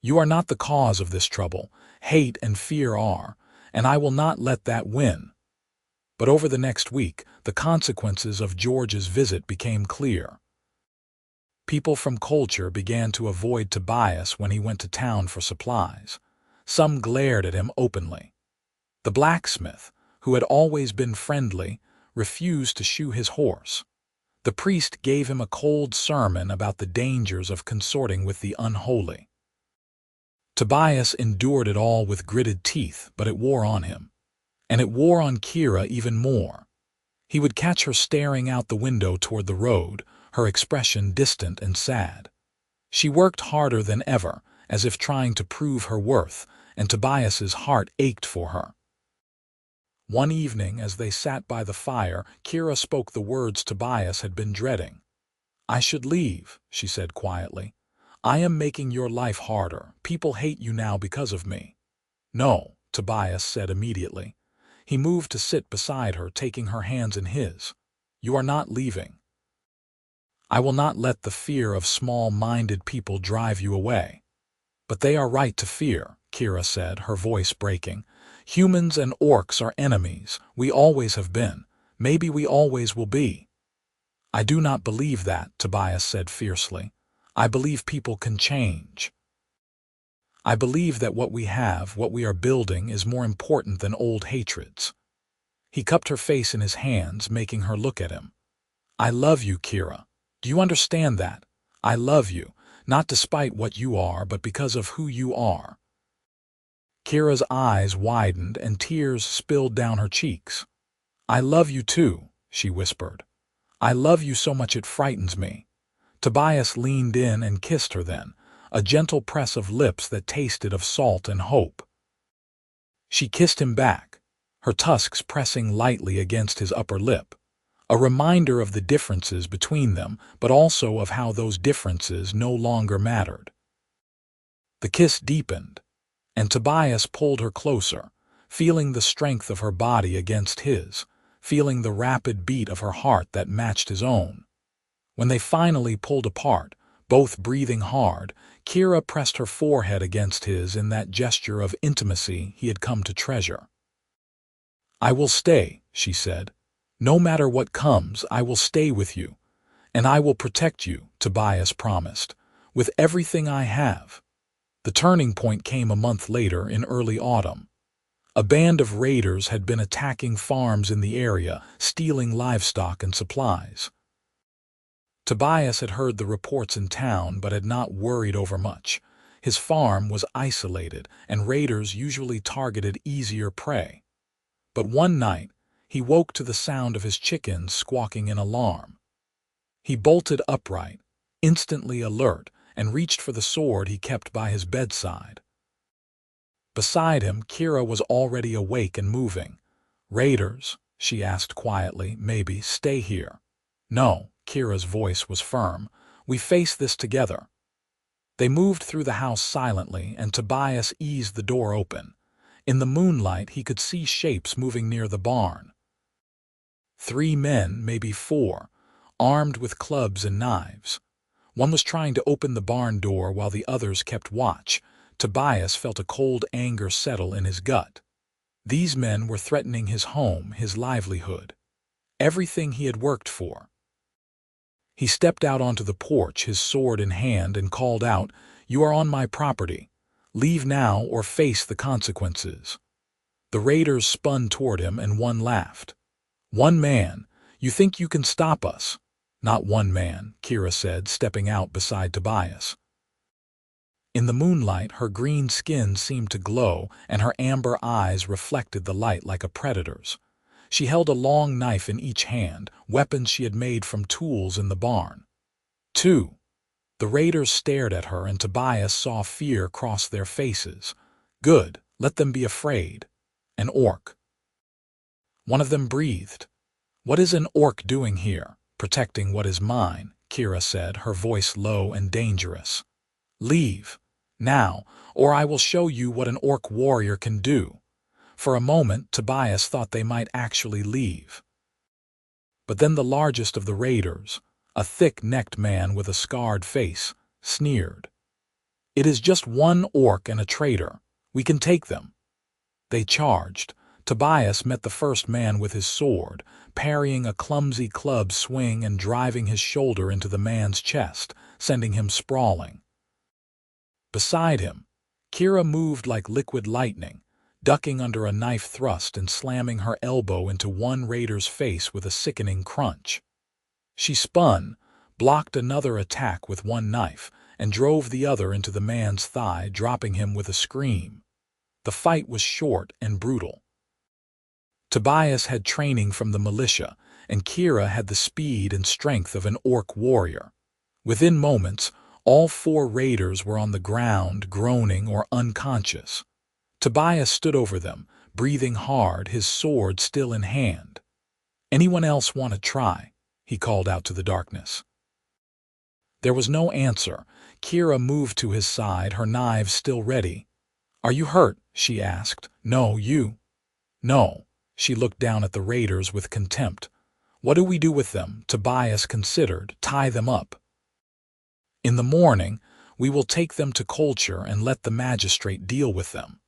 "You are not the cause of this trouble. Hate and fear are, and I will not let that win." But over the next week, the consequences of George's visit became clear. People from culture began to avoid Tobias when he went to town for supplies. Some glared at him openly. The blacksmith, who had always been friendly, refused to shoe his horse. The priest gave him a cold sermon about the dangers of consorting with the unholy. Tobias endured it all with gritted teeth, but it wore on him. And it wore on Kera even more. He would catch her staring out the window toward the road, her expression distant and sad. She worked harder than ever, as if trying to prove her worth, and Tobias's heart ached for her. One evening, as they sat by the fire, Kera spoke the words Tobias had been dreading. "I should leave," she said quietly. "I am making your life harder. People hate you now because of me." "No," Tobias said immediately. He moved to sit beside her, taking her hands in his. "You are not leaving. I will not let the fear of small-minded people drive you away." "But they are right to fear," Kera said, her voice breaking. "Humans and orcs are enemies. We always have been. Maybe we always will be." "I do not believe that," Tobias said fiercely. "I believe people can change. I believe that what we have, what we are building, is more important than old hatreds." He cupped her face in his hands, making her look at him. "I love you, Kera. Do you understand that? I love you, not despite what you are, but because of who you are." Kera's eyes widened and tears spilled down her cheeks. "I love you too," she whispered. "I love you so much it frightens me." Tobias leaned in and kissed her then, a gentle press of lips that tasted of salt and hope. She kissed him back, her tusks pressing lightly against his upper lip, a reminder of the differences between them, but also of how those differences no longer mattered. The kiss deepened, and Tobias pulled her closer, feeling the strength of her body against his, feeling the rapid beat of her heart that matched his own. When they finally pulled apart, both breathing hard, Kera pressed her forehead against his in that gesture of intimacy he had come to treasure. I will stay, she said. No matter what comes, I will stay with you. And I will protect you, Tobias promised, with everything I have. The turning point came a month later in early autumn. A band of raiders had been attacking farms in the area, stealing livestock and supplies. Tobias had heard the reports in town but had not worried over much. His farm was isolated, and raiders usually targeted easier prey. But one night, he woke to the sound of his chickens squawking in alarm. He bolted upright, instantly alert, and reached for the sword he kept by his bedside. Beside him, Kera was already awake and moving. "Raiders?" she asked quietly. "Maybe stay here." "No," Kera's voice was firm. "We face this together." They moved through the house silently, and Tobias eased the door open. In the moonlight, he could see shapes moving near the barn. 3 men, maybe 4, armed with clubs and knives. One was trying to open the barn door while the others kept watch. Tobias felt a cold anger settle in his gut. These men were threatening his home, his livelihood, everything he had worked for. He stepped out onto the porch, his sword in hand, and called out, "You are on my property. Leave now or face the consequences." The raiders spun toward him, and one laughed. "One man, you think you can stop us?" "Not one man," Kera said, stepping out beside Tobias. In the moonlight, her green skin seemed to glow, and her amber eyes reflected the light like a predator's. She held a long knife in each hand, weapons she had made from tools in the barn. 2. The raiders stared at her, and Tobias saw fear cross their faces. "Good, let them be afraid." "An orc." One of them breathed. "What is an orc doing here?" "Protecting what is mine," Kera said, her voice low and dangerous. "Leave. Now, or I will show you what an orc warrior can do." For a moment, Tobias thought they might actually leave. But then the largest of the raiders, a thick-necked man with a scarred face, sneered. "It is just one orc and a traitor. We can take them." They charged. Tobias met the first man with his sword, parrying a clumsy club swing and driving his shoulder into the man's chest, sending him sprawling. Beside him, Kera moved like liquid lightning, ducking under a knife thrust and slamming her elbow into one raider's face with a sickening crunch. She spun, blocked another attack with one knife, and drove the other into the man's thigh, dropping him with a scream. The fight was short and brutal. Tobias had training from the militia, and Kera had the speed and strength of an orc warrior. Within moments, all 4 raiders were on the ground, groaning or unconscious. Tobias stood over them, breathing hard, his sword still in hand. "Anyone else want to try?" he called out to the darkness. There was no answer. Kera moved to his side, her knives still ready. "Are you hurt?" she asked. "No, you." "No." She looked down at the raiders with contempt. "What do we do with them?" Tobias considered. "Tie them up. In the morning, we will take them to Culture and let the magistrate deal with them."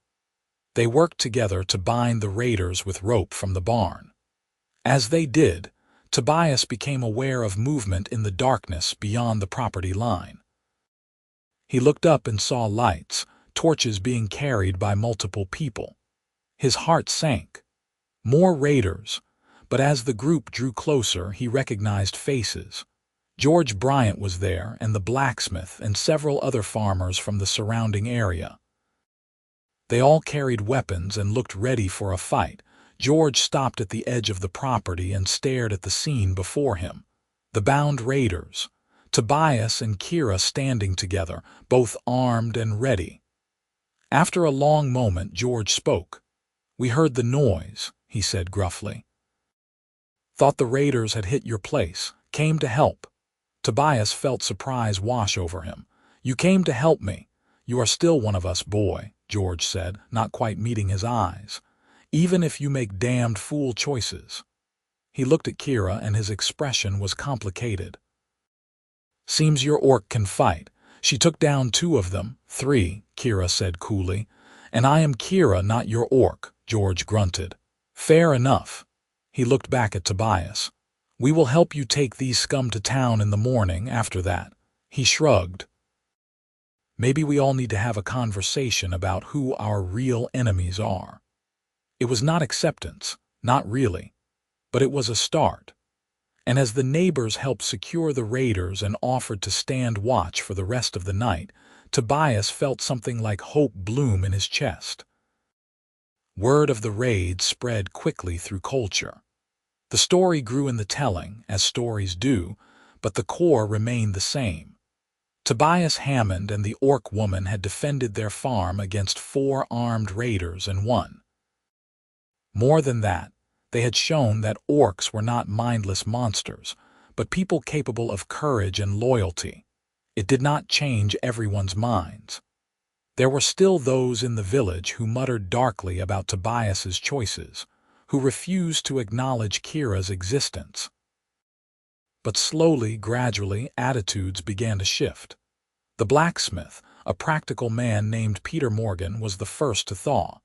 They worked together to bind the raiders with rope from the barn. As they did, Tobias became aware of movement in the darkness beyond the property line. He looked up and saw lights, torches being carried by multiple people. His heart sank. More raiders, but as the group drew closer, he recognized faces. George Bryant was there, and the blacksmith, and several other farmers from the surrounding area. They all carried weapons and looked ready for a fight. George stopped at the edge of the property and stared at the scene before him. The bound raiders, Tobias and Kera standing together, both armed and ready. After a long moment, George spoke. "We heard the noise," he said gruffly. "Thought the raiders had hit your place. Came to help." Tobias felt surprise wash over him. "You came to help me. You are still one of us, boy," George said, not quite meeting his eyes. "Even if you make damned fool choices." He looked at Kera, and his expression was complicated. "Seems your orc can fight. She took down 2 of them." 3, Kera said coolly. "And I am Kera, not your orc," George grunted. Fair enough. He looked back at Tobias. We will help you take these scum to town in the morning after that. He shrugged. Maybe we all need to have a conversation about who our real enemies are. It was not acceptance, not really, but it was a start. And as the neighbors helped secure the raiders and offered to stand watch for the rest of the night, Tobias felt something like hope bloom in his chest. Word of the raid spread quickly through culture. The story grew in the telling, as stories do, but the core remained the same. Tobias Hammond and the orc woman had defended their farm against 4 armed raiders and won. More than that, they had shown that orcs were not mindless monsters, but people capable of courage and loyalty. It did not change everyone's minds. There were still those in the village who muttered darkly about Tobias's choices, who refused to acknowledge Kera's existence. But slowly, gradually, attitudes began to shift. The blacksmith, a practical man named Peter Morgan, was the first to thaw.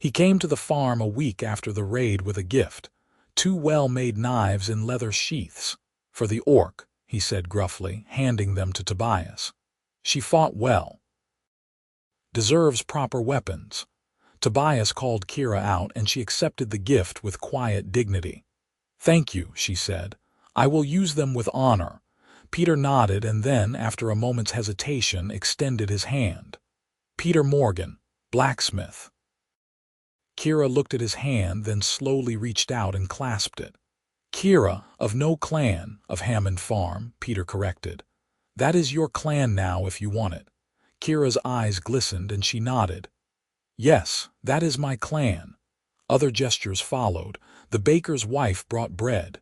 He came to the farm a week after the raid with a gift, 2 well-made knives in leather sheaths. For the orc, he said gruffly, handing them to Tobias. She fought well. Deserves proper weapons. Tobias called Kera out and she accepted the gift with quiet dignity. Thank you, she said. I will use them with honor. Peter nodded and then, after a moment's hesitation, extended his hand. Peter Morgan, blacksmith. Kera looked at his hand, then slowly reached out and clasped it. Kera, of no clan, of Hammond Farm, Peter corrected. That is your clan now if you want it. Kera's eyes glistened and she nodded. Yes, that is my clan. Other gestures followed. The baker's wife brought bread.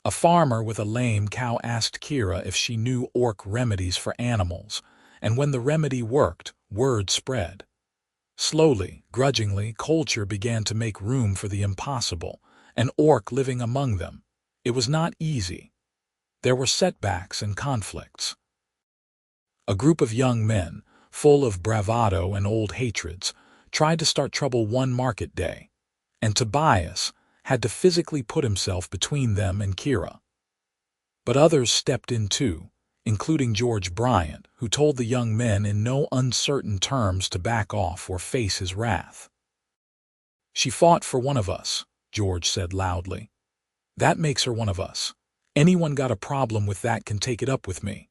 A farmer with a lame cow asked Kera if she knew orc remedies for animals, and when the remedy worked, word spread. Slowly, grudgingly, culture began to make room for the impossible, an orc living among them. It was not easy. There were setbacks and conflicts. A group of young men, full of bravado and old hatreds, tried to start trouble one market day, and Tobias had to physically put himself between them and Kera. But others stepped in too, including George Bryant, who told the young men in no uncertain terms to back off or face his wrath. She fought for one of us, George said loudly. That makes her one of us. Anyone got a problem with that can take it up with me.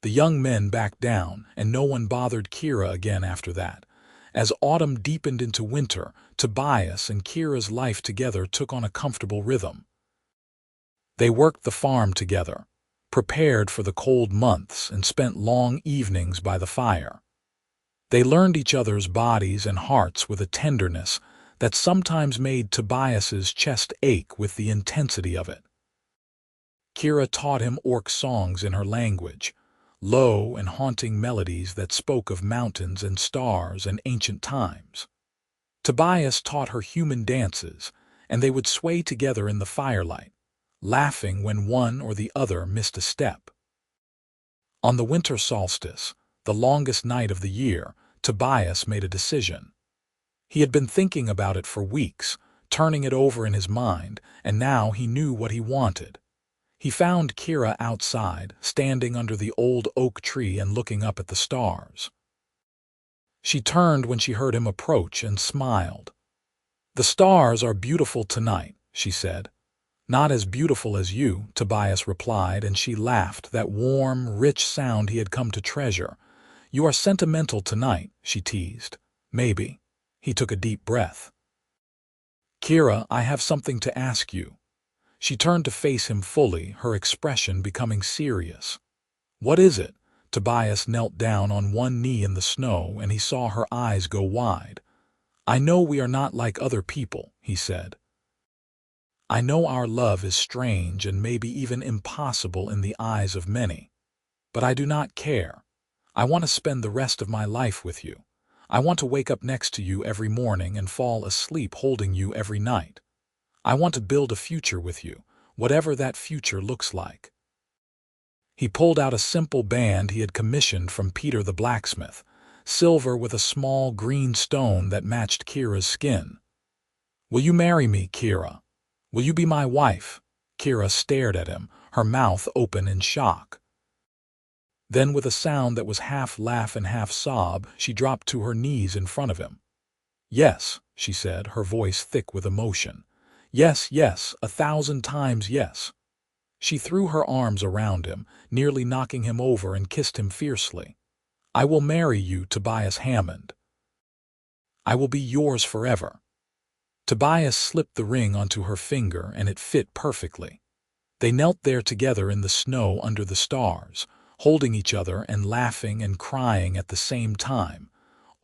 The young men backed down, and no one bothered Kera again after that. As autumn deepened into winter, Tobias and Kera's life together took on a comfortable rhythm. They worked the farm together, prepared for the cold months, and spent long evenings by the fire. They learned each other's bodies and hearts with a tenderness that sometimes made Tobias's chest ache with the intensity of it. Kera taught him orc songs in her language, low and haunting melodies that spoke of mountains and stars and ancient times. Tobias taught her human dances, and they would sway together in the firelight, laughing when one or the other missed a step. On the winter solstice, the longest night of the year, Tobias made a decision. He had been thinking about it for weeks, turning it over in his mind, and now he knew what he wanted. He found Kera outside, standing under the old oak tree and looking up at the stars. She turned when she heard him approach and smiled. "The stars are beautiful tonight," she said. "Not as beautiful as you," Tobias replied, and she laughed, that warm, rich sound he had come to treasure. "You are sentimental tonight," she teased. "Maybe." He took a deep breath. "Kera, I have something to ask you." She turned to face him fully, her expression becoming serious. "What is it?" Tobias knelt down on one knee in the snow, and he saw her eyes go wide. "I know we are not like other people," he said. "I know our love is strange and maybe even impossible in the eyes of many. But I do not care. I want to spend the rest of my life with you. I want to wake up next to you every morning and fall asleep holding you every night. I want to build a future with you, whatever that future looks like." He pulled out a simple band he had commissioned from Peter the blacksmith, silver with a small green stone that matched Kera's skin. Will you marry me, Kera? Will you be my wife? Kera stared at him, her mouth open in shock. Then, with a sound that was half laugh and half sob, she dropped to her knees in front of him. Yes, she said, her voice thick with emotion. Yes, yes, 1,000 times yes. She threw her arms around him, nearly knocking him over, and kissed him fiercely. I will marry you, Tobias Hammond. I will be yours forever. Tobias slipped the ring onto her finger, and it fit perfectly. They knelt there together in the snow under the stars, holding each other and laughing and crying at the same time,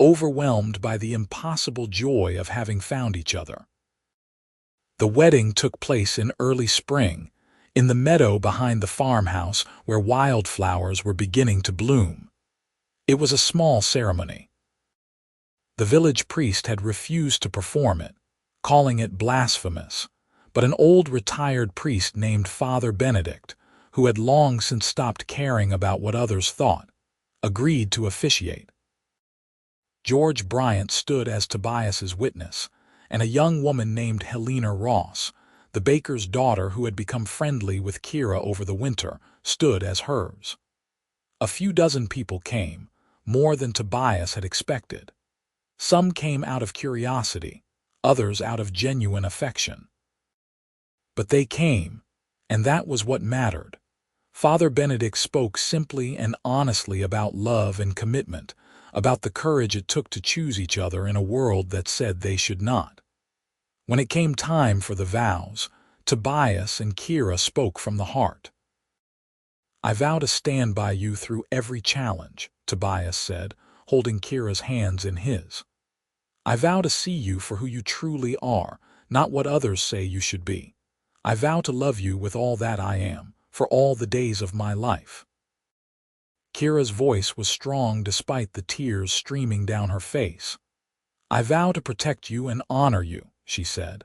overwhelmed by the impossible joy of having found each other. The wedding took place in early spring, in the meadow behind the farmhouse where wildflowers were beginning to bloom. It was a small ceremony. The village priest had refused to perform it, calling it blasphemous, but an old retired priest named Father Benedict, who had long since stopped caring about what others thought, agreed to officiate. George Bryant stood as Tobias's witness, and a young woman named Helena Ross, the baker's daughter who had become friendly with Kera over the winter, stood as hers. A few dozen people came, more than Tobias had expected. Some came out of curiosity, others out of genuine affection. But they came, and that was what mattered. Father Benedict spoke simply and honestly about love and commitment, about the courage it took to choose each other in a world that said they should not. When it came time for the vows, Tobias and Kera spoke from the heart. I vow to stand by you through every challenge, Tobias said, holding Kera's hands in his. I vow to see you for who you truly are, not what others say you should be. I vow to love you with all that I am, for all the days of my life. Kera's voice was strong despite the tears streaming down her face. I vow to protect you and honor you, she said.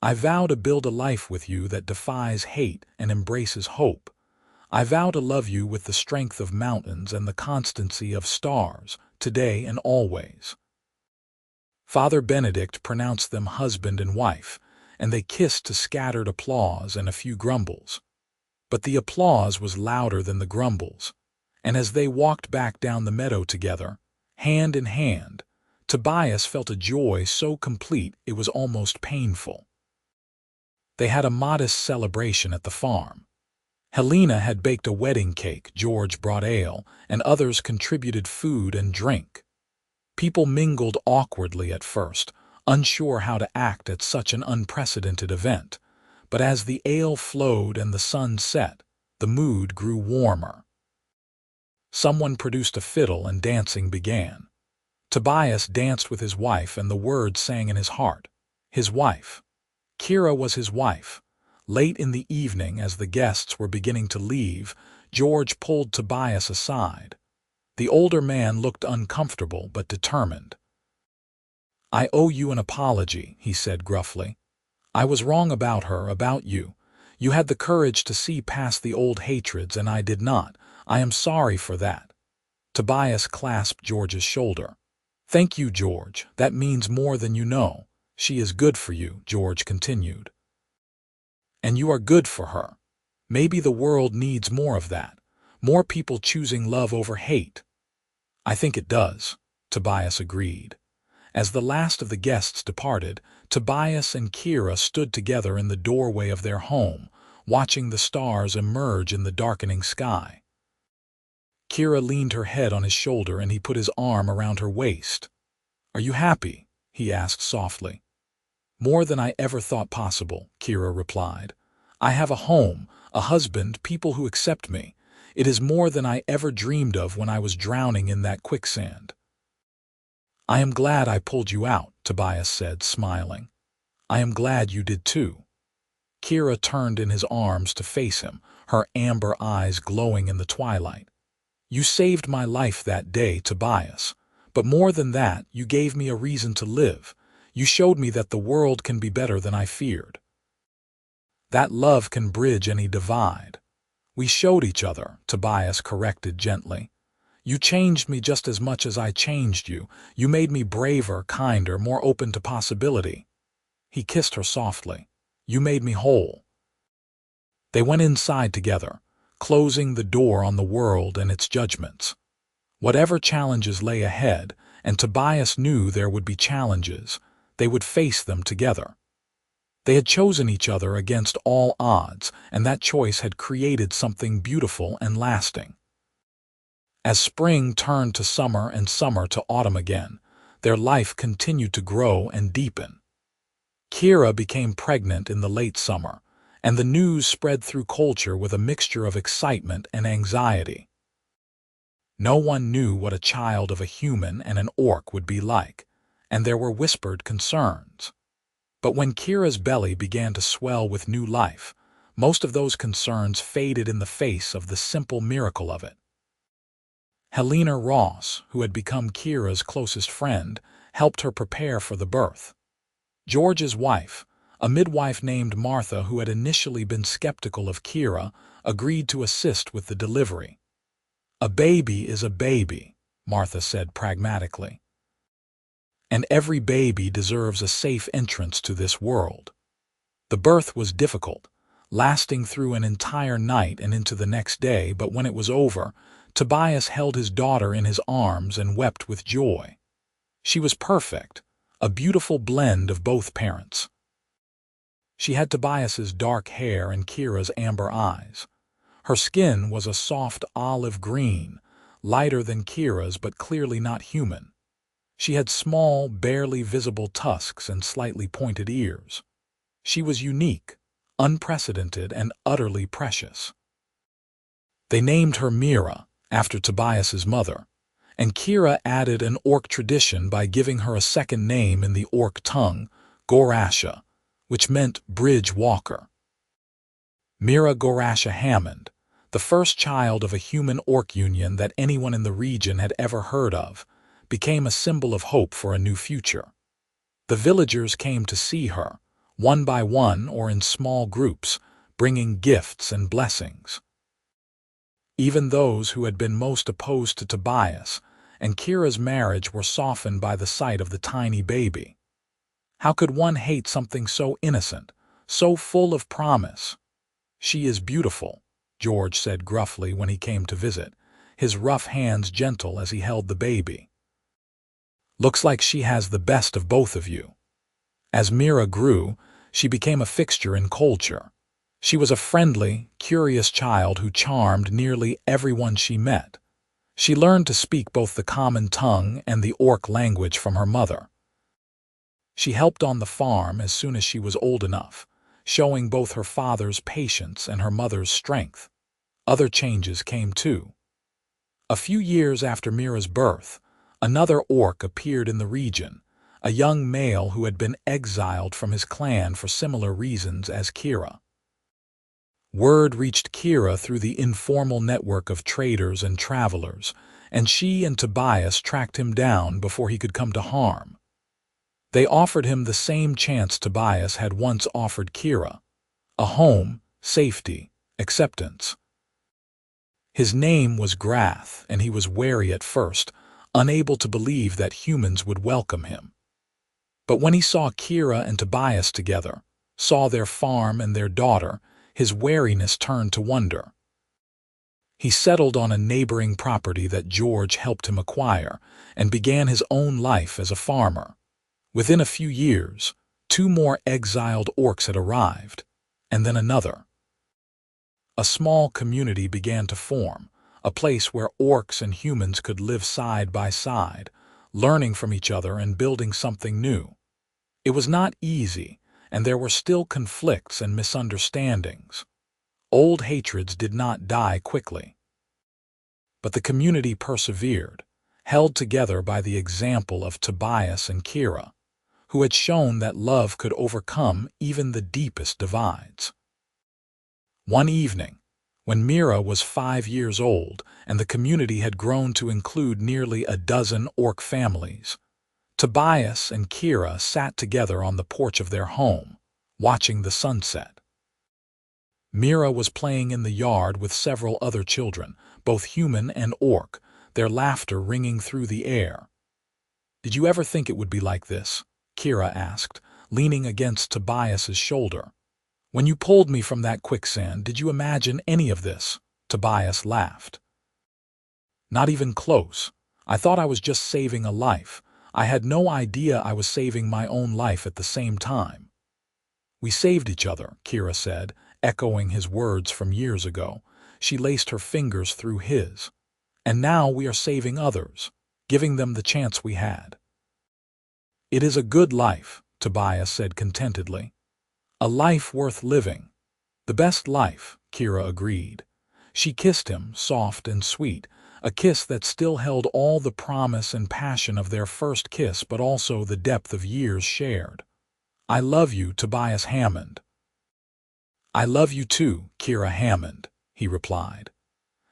I vow to build a life with you that defies hate and embraces hope. I vow to love you with the strength of mountains and the constancy of stars, today and always. Father Benedict pronounced them husband and wife, and they kissed to scattered applause and a few grumbles. But the applause was louder than the grumbles, and as they walked back down the meadow together, hand in hand, Tobias felt a joy so complete it was almost painful. They had a modest celebration at the farm. Helena had baked a wedding cake, George brought ale, and others contributed food and drink. People mingled awkwardly at first, unsure how to act at such an unprecedented event, but as the ale flowed and the sun set, the mood grew warmer. Someone produced a fiddle and dancing began. Tobias danced with his wife, and the words sang in his heart. His wife. Kera was his wife. Late in the evening, as the guests were beginning to leave, George pulled Tobias aside. The older man looked uncomfortable but determined. I owe you an apology, he said gruffly. I was wrong about her, about you. You had the courage to see past the old hatreds, and I did not. I am sorry for that. Tobias clasped George's shoulder. Thank you, George. That means more than you know. She is good for you, George continued. And you are good for her. Maybe the world needs more of that. More people choosing love over hate. I think it does, Tobias agreed. As the last of the guests departed, Tobias and Kera stood together in the doorway of their home, watching the stars emerge in the darkening sky. Kera leaned her head on his shoulder, and he put his arm around her waist. Are you happy? He asked softly. More than I ever thought possible, Kera replied. I have a home, a husband, people who accept me. It is more than I ever dreamed of when I was drowning in that quicksand. I am glad I pulled you out, Tobias said, smiling. I am glad you did too. Kera turned in his arms to face him, her amber eyes glowing in the twilight. You saved my life that day, Tobias. But more than that, you gave me a reason to live. You showed me that the world can be better than I feared. That love can bridge any divide. We showed each other, Tobias corrected gently. You changed me just as much as I changed you. You made me braver, kinder, more open to possibility. He kissed her softly. "You made me whole." They went inside together, closing the door on the world and its judgments. Whatever challenges lay ahead, and Tobias knew there would be challenges, they would face them together. They had chosen each other against all odds, and that choice had created something beautiful and lasting. As spring turned to summer and summer to autumn again, their life continued to grow and deepen. Kera became pregnant in the late summer, and the news spread through culture with a mixture of excitement and anxiety. No one knew what a child of a human and an orc would be like, and there were whispered concerns. But when Kira's belly began to swell with new life, most of those concerns faded in the face of the simple miracle of it. Helena Ross, who had become Kira's closest friend, helped her prepare for the birth. George's wife, a midwife named Martha who had initially been skeptical of Kera, agreed to assist with the delivery. "A baby is a baby," Martha said pragmatically. "And every baby deserves a safe entrance to this world." The birth was difficult, lasting through an entire night and into the next day, but when it was over, Tobias held his daughter in his arms and wept with joy. She was perfect, a beautiful blend of both parents. She had Tobias's dark hair and Kira's amber eyes. Her skin was a soft olive green, lighter than Kira's but clearly not human. She had small, barely visible tusks and slightly pointed ears. She was unique, unprecedented, and utterly precious. They named her Mira, after Tobias's mother, and Kera added an orc tradition by giving her a second name in the orc tongue, Gorasha, which meant bridge walker. Mira Gorasha Hammond, the first child of a human-orc union that anyone in the region had ever heard of, became a symbol of hope for a new future. The villagers came to see her, one by one or in small groups, bringing gifts and blessings. Even those who had been most opposed to Tobias and Kera's marriage were softened by the sight of the tiny baby. How could one hate something so innocent, so full of promise? "She is beautiful," George said gruffly when he came to visit, his rough hands gentle as he held the baby. "Looks like she has the best of both of you." As Mira grew, she became a fixture in culture. She was a friendly, curious child who charmed nearly everyone she met. She learned to speak both the common tongue and the orc language from her mother. She helped on the farm as soon as she was old enough, showing both her father's patience and her mother's strength. Other changes came too. A few years after Mira's birth, another orc appeared in the region, a young male who had been exiled from his clan for similar reasons as Kera. Word reached Kera through the informal network of traders and travelers, and she and Tobias tracked him down before he could come to harm. They offered him the same chance Tobias had once offered Kera: a home, safety, acceptance. His name was Grath, and he was wary at first, unable to believe that humans would welcome him. But when he saw Kera and Tobias together, saw their farm and their daughter, his wariness turned to wonder. He settled on a neighboring property that George helped him acquire and began his own life as a farmer. Within a few years, 2 more exiled orcs had arrived, and then another. A small community began to form, a place where orcs and humans could live side by side, learning from each other and building something new. It was not easy, and there were still conflicts and misunderstandings. Old hatreds did not die quickly. But the community persevered, held together by the example of Tobias and Kera, who had shown that love could overcome even the deepest divides. One evening, when Mira was 5 years old and the community had grown to include nearly a dozen orc families, Tobias and Kera sat together on the porch of their home, watching the sunset. Mira was playing in the yard with several other children, both human and orc, their laughter ringing through the air. "Did you ever think it would be like this?" Kera asked, leaning against Tobias's shoulder. "When you pulled me from that quicksand, did you imagine any of this?" Tobias laughed. "Not even close. I thought I was just saving a life. I had no idea I was saving my own life at the same time." "We saved each other," Kera said, echoing his words from years ago. She laced her fingers through his. "And now we are saving others, giving them the chance we had." "It is a good life," Tobias said contentedly. "A life worth living. The best life," Kera agreed. She kissed him, soft and sweet, a kiss that still held all the promise and passion of their first kiss but also the depth of years shared. "I love you, Tobias Hammond." "I love you too, Kera Hammond," he replied.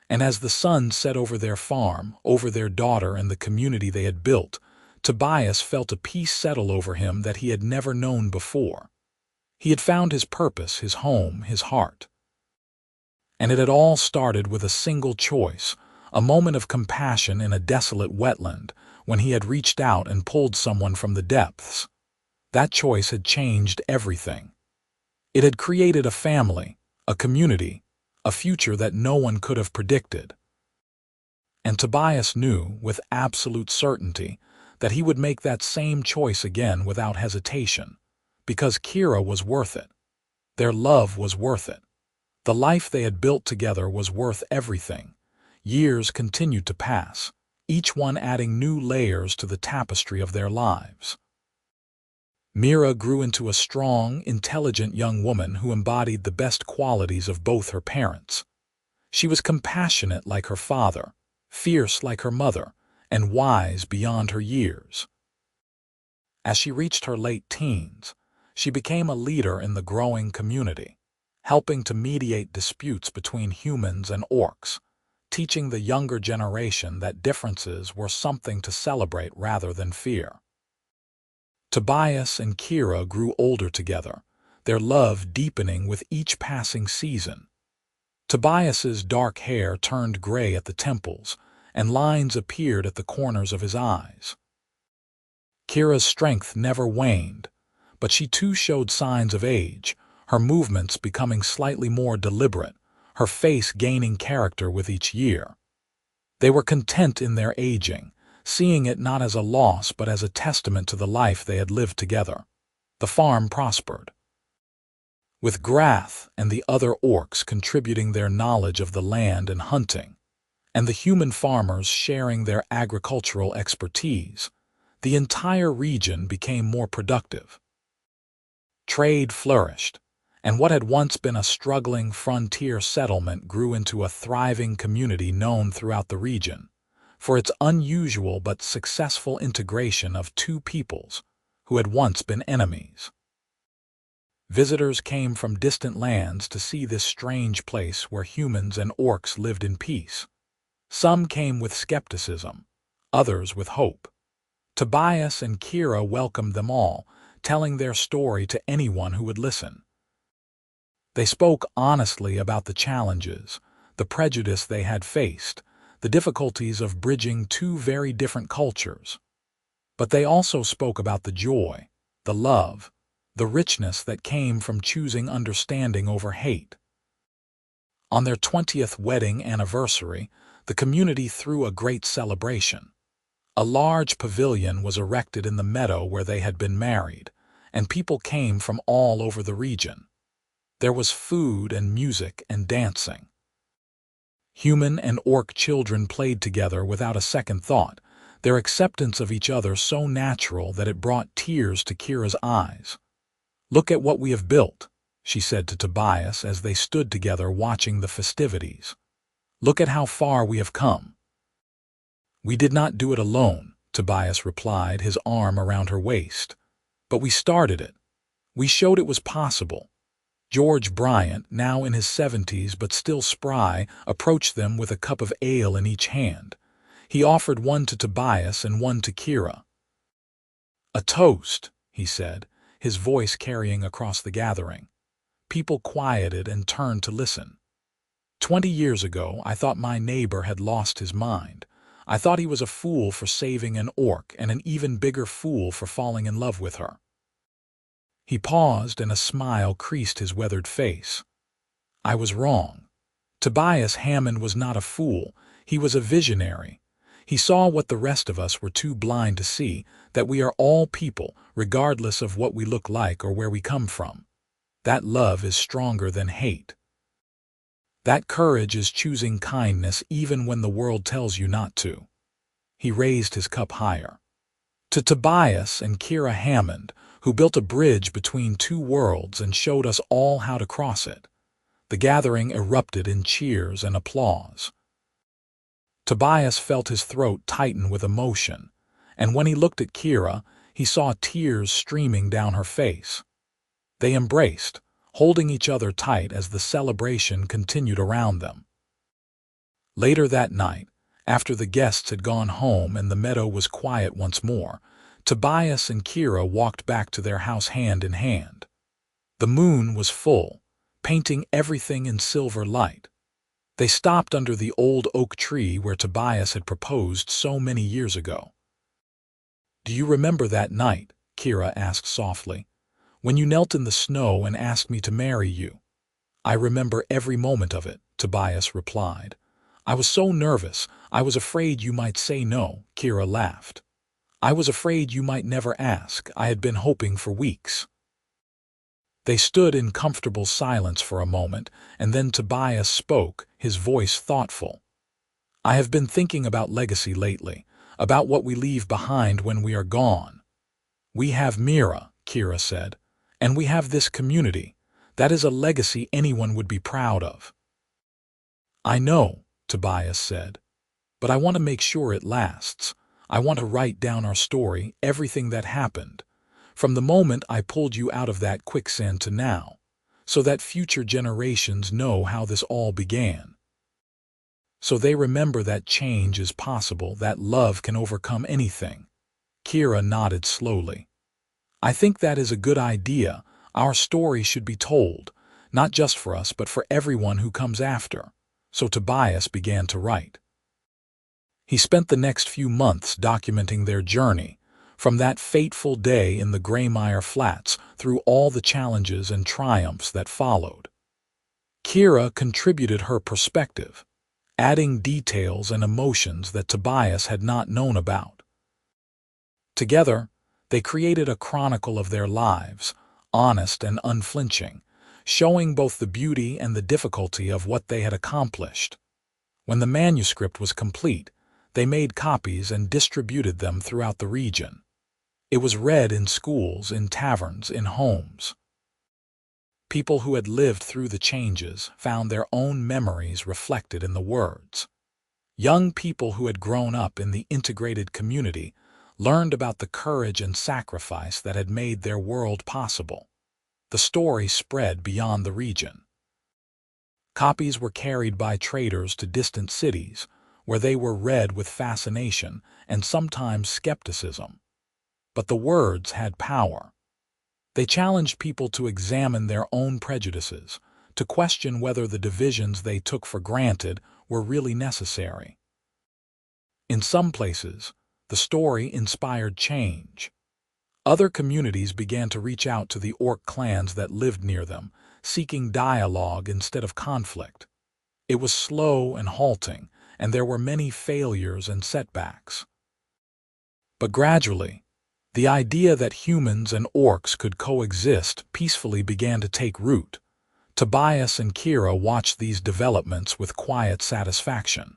And as the sun set over their farm, over their daughter and the community they had built, Tobias felt a peace settle over him that he had never known before. He had found his purpose, his home, his heart. And it had all started with a single choice, a moment of compassion in a desolate wetland, when he had reached out and pulled someone from the depths. That choice had changed everything. It had created a family, a community, a future that no one could have predicted. And Tobias knew, with absolute certainty, that he would make that same choice again without hesitation, because Kera was worth it. Their love was worth it. The life they had built together was worth everything. Years continued to pass, each one adding new layers to the tapestry of their lives. Mira grew into a strong, intelligent young woman who embodied the best qualities of both her parents. She was compassionate like her father, fierce like her mother, and wise beyond her years. As she reached her late teens, she became a leader in the growing community, helping to mediate disputes between humans and orcs, teaching the younger generation that differences were something to celebrate rather than fear. Tobias and Kera grew older together, their love deepening with each passing season. Tobias's dark hair turned gray at the temples, and lines appeared at the corners of his eyes. Kera's strength never waned, but she too showed signs of age, her movements becoming slightly more deliberate, her face gaining character with each year. They were content in their aging, seeing it not as a loss but as a testament to the life they had lived together. The farm prospered, with Grath and the other orcs contributing their knowledge of the land and hunting, and the human farmers sharing their agricultural expertise. The entire region became more productive. Trade flourished, and what had once been a struggling frontier settlement grew into a thriving community known throughout the region for its unusual but successful integration of two peoples who had once been enemies. Visitors came from distant lands to see this strange place where humans and orcs lived in peace. Some came with skepticism, others with hope. Tobias and Kera welcomed them all, telling their story to anyone who would listen. They spoke honestly about the challenges, the prejudice they had faced, the difficulties of bridging two very different cultures. But they also spoke about the joy, the love, the richness that came from choosing understanding over hate. On their 20th wedding anniversary, the community threw a great celebration. A large pavilion was erected in the meadow where they had been married, and people came from all over the region. There was food and music and dancing. Human and orc children played together without a second thought, their acceptance of each other so natural that it brought tears to Kera's eyes. "Look at what we have built," she said to Tobias as they stood together watching the festivities. "Look at how far we have come." "We did not do it alone," Tobias replied, his arm around her waist. "But we started it. We showed it was possible." George Bryant, now in his 70s but still spry, approached them with a cup of ale in each hand. He offered one to Tobias and one to Kera. "A toast," he said, his voice carrying across the gathering. People quieted and turned to listen. 20 years ago, I thought my neighbor had lost his mind. I thought he was a fool for saving an orc and an even bigger fool for falling in love with her. He paused, and a smile creased his weathered face. I was wrong. Tobias Hammond was not a fool. He was a visionary. He saw what the rest of us were too blind to see, that we are all people, regardless of what we look like or where we come from. That love is stronger than hate. That courage is choosing kindness even when the world tells you not to. He raised his cup higher. To Tobias and Kera Hammond, who built a bridge between two worlds and showed us all how to cross it. The gathering erupted in cheers and applause. Tobias felt his throat tighten with emotion, and when he looked at Kera, he saw tears streaming down her face. They embraced, holding each other tight as the celebration continued around them. Later that night, after the guests had gone home and the meadow was quiet once more, Tobias and Kera walked back to their house hand in hand. The moon was full, painting everything in silver light. They stopped under the old oak tree where Tobias had proposed so many years ago. "Do you remember that night?" Kera asked softly. "When you knelt in the snow and asked me to marry you?" "I remember every moment of it," Tobias replied. "I was so nervous, I was afraid you might say no," Kera laughed. "I was afraid you might never ask. I had been hoping for weeks." They stood in comfortable silence for a moment, and then Tobias spoke, his voice thoughtful. "I have been thinking about legacy lately, about what we leave behind when we are gone. We have Mira," Kera said, "and we have this community. That is a legacy anyone would be proud of." "I know," Tobias said, "but I want to make sure it lasts. I want to write down our story, everything that happened, from the moment I pulled you out of that quicksand to now, so that future generations know how this all began. So they remember that change is possible, that love can overcome anything." Kera nodded slowly. "I think that is a good idea. Our story should be told, not just for us but for everyone who comes after." So Tobias began to write. He spent the next few months documenting their journey, from that fateful day in the Greymire Flats through all the challenges and triumphs that followed. Kera contributed her perspective, adding details and emotions that Tobias had not known about. Together, they created a chronicle of their lives, honest and unflinching, showing both the beauty and the difficulty of what they had accomplished. When the manuscript was complete, they made copies and distributed them throughout the region. It was read in schools, in taverns, in homes. People who had lived through the changes found their own memories reflected in the words. Young people who had grown up in the integrated community learned about the courage and sacrifice that had made their world possible. The story spread beyond the region. Copies were carried by traders to distant cities, where they were read with fascination and sometimes skepticism. But the words had power. They challenged people to examine their own prejudices, to question whether the divisions they took for granted were really necessary. In some places, the story inspired change. Other communities began to reach out to the orc clans that lived near them, seeking dialogue instead of conflict. It was slow and halting, and there were many failures and setbacks. But gradually, the idea that humans and orcs could coexist peacefully began to take root. Tobias and Kera watched these developments with quiet satisfaction.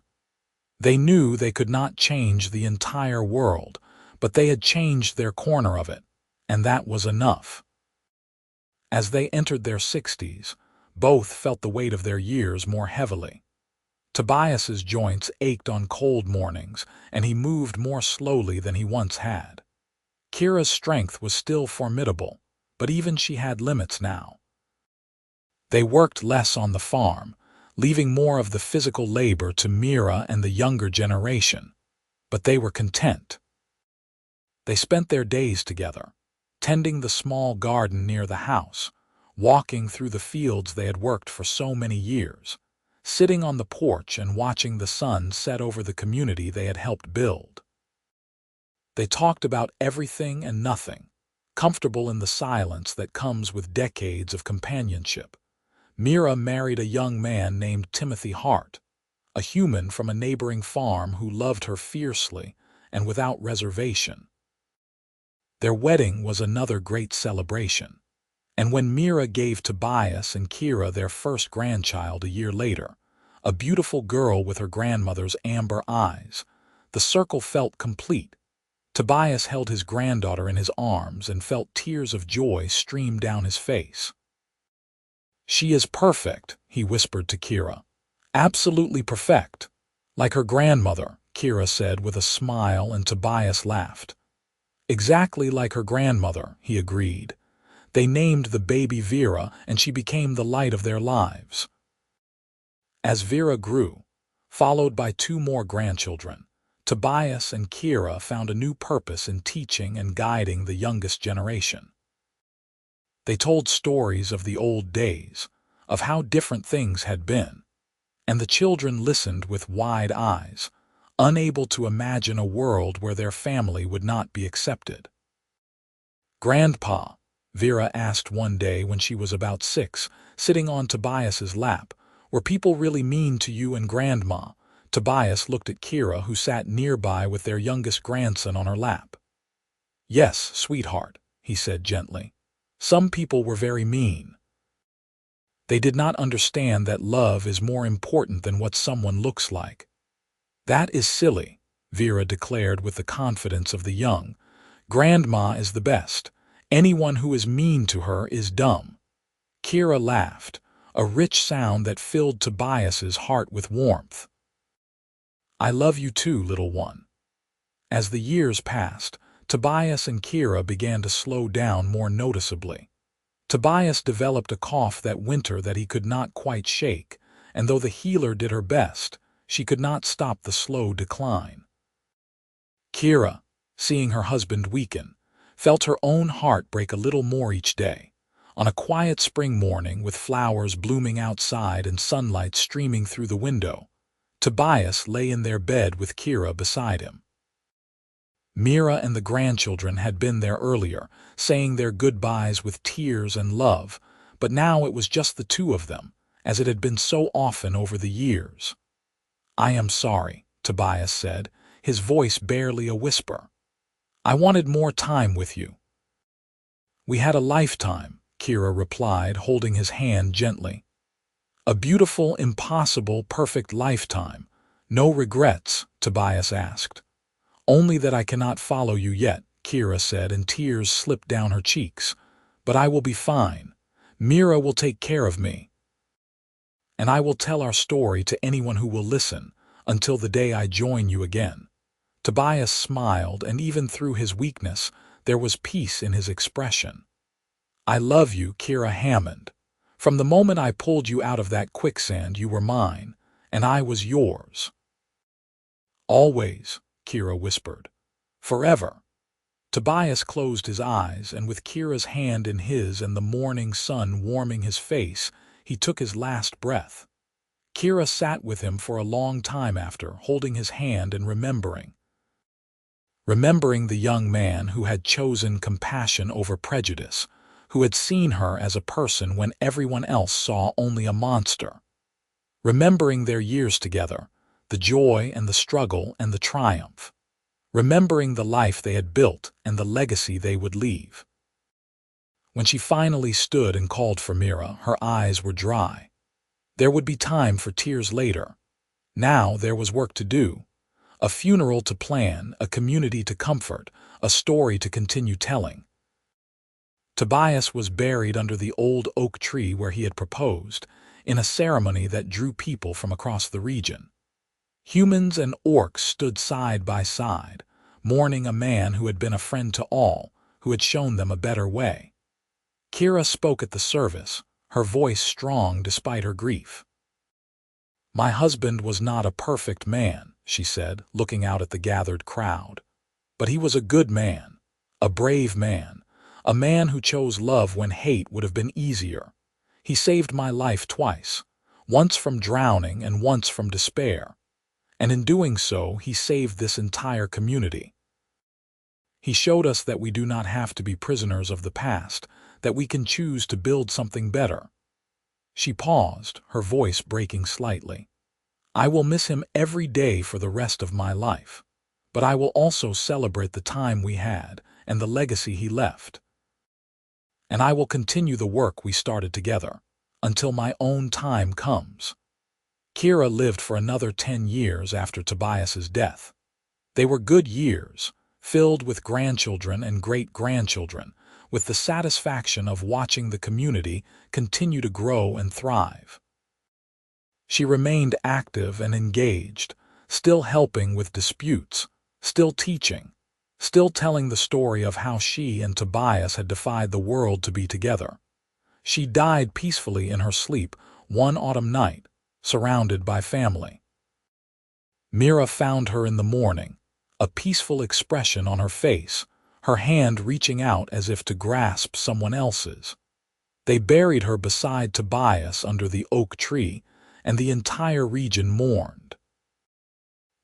They knew they could not change the entire world, but they had changed their corner of it, and that was enough. As they entered their 60s, both felt the weight of their years more heavily. Tobias's joints ached on cold mornings, and he moved more slowly than he once had. Kera's strength was still formidable, but even she had limits now. They worked less on the farm, leaving more of the physical labor to Mira and the younger generation, but they were content. They spent their days together, tending the small garden near the house, walking through the fields they had worked for so many years, sitting on the porch and watching the sun set over the community they had helped build. They talked about everything and nothing, comfortable in the silence that comes with decades of companionship. Mira married a young man named Timothy Hart, a human from a neighboring farm who loved her fiercely and without reservation. Their wedding was another great celebration, and when Mira gave Tobias and Kera their first grandchild a year later, a beautiful girl with her grandmother's amber eyes, the circle felt complete. Tobias held his granddaughter in his arms and felt tears of joy stream down his face. "She is perfect," he whispered to Kera. "Absolutely perfect." "Like her grandmother," Kera said with a smile, and Tobias laughed. "Exactly like her grandmother," he agreed. They named the baby Vera, and she became the light of their lives. As Vera grew, followed by 2 more grandchildren, Tobias and Kera found a new purpose in teaching and guiding the youngest generation. They told stories of the old days, of how different things had been, and the children listened with wide eyes, unable to imagine a world where their family would not be accepted. "Grandpa," Vera asked one day when she was about 6, sitting on Tobias's lap, "were people really mean to you and Grandma?" Tobias looked at Kera, who sat nearby with their youngest grandson on her lap. "Yes, sweetheart," he said gently. "Some people were very mean. They did not understand that love is more important than what someone looks like." "That is silly," Vera declared with the confidence of the young. "Grandma is the best. Anyone who is mean to her is dumb." Kera laughed, a rich sound that filled Tobias's heart with warmth. "I love you too, little one." As the years passed, Tobias and Kera began to slow down more noticeably. Tobias developed a cough that winter that he could not quite shake, and though the healer did her best, she could not stop the slow decline. Kera, seeing her husband weaken, felt her own heart break a little more each day. On a quiet spring morning, with flowers blooming outside and sunlight streaming through the window, Tobias lay in their bed with Kera beside him. Mira and the grandchildren had been there earlier, saying their goodbyes with tears and love, but now it was just the 2 of them, as it had been so often over the years. "I am sorry," Tobias said, his voice barely a whisper. "I wanted more time with you." "We had a lifetime," Kera replied, holding his hand gently. "A beautiful, impossible, perfect lifetime. No regrets?" Tobias asked. "Only that I cannot follow you yet," Kera said, and tears slipped down her cheeks. "But I will be fine. Mira will take care of me. And I will tell our story to anyone who will listen, until the day I join you again." Tobias smiled, and even through his weakness, there was peace in his expression. "I love you, Kera Hammond. From the moment I pulled you out of that quicksand, you were mine, and I was yours." "Always," Kera whispered. "Forever." Tobias closed his eyes, and with Kera's hand in his and the morning sun warming his face, he took his last breath. Kera sat with him for a long time after, holding his hand and remembering the young man who had chosen compassion over prejudice, who had seen her as a person when everyone else saw only a monster. Remembering their years together, the joy and the struggle and the triumph. Remembering the life they had built and the legacy they would leave. When she finally stood and called for Mira, her eyes were dry. There would be time for tears later. Now there was work to do. A funeral to plan, a community to comfort, a story to continue telling. Tobias was buried under the old oak tree where he had proposed, in a ceremony that drew people from across the region. Humans and orcs stood side by side, mourning a man who had been a friend to all, who had shown them a better way. Kera spoke at the service, her voice strong despite her grief. "My husband was not a perfect man," she said, looking out at the gathered crowd. "But he was a good man, a brave man, a man who chose love when hate would have been easier. He saved my life twice, once from drowning and once from despair. And in doing so, he saved this entire community." He showed us that we do not have to be prisoners of the past, that we can choose to build something better. She paused, her voice breaking slightly. I will miss him every day for the rest of my life, but I will also celebrate the time we had and the legacy he left. And I will continue the work we started together, until my own time comes. Kera lived for another 10 years after Tobias's death. They were good years, filled with grandchildren and great-grandchildren, with the satisfaction of watching the community continue to grow and thrive. She remained active and engaged, still helping with disputes, still teaching, still telling the story of how she and Tobias had defied the world to be together. She died peacefully in her sleep one autumn night, surrounded by family. Mira found her in the morning, a peaceful expression on her face, her hand reaching out as if to grasp someone else's. They buried her beside Tobias under the oak tree, and the entire region mourned.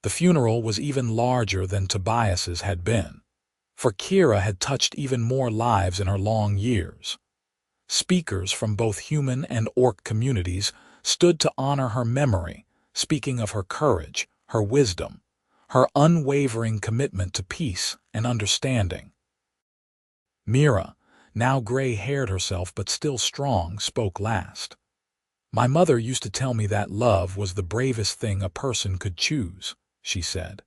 The funeral was even larger than Tobias's had been, for Kera had touched even more lives in her long years. Speakers from both human and orc communities stood to honor her memory, speaking of her courage, her wisdom, her unwavering commitment to peace and understanding. Mira, now gray-haired herself but still strong, spoke last. My mother used to tell me that love was the bravest thing a person could choose, she said.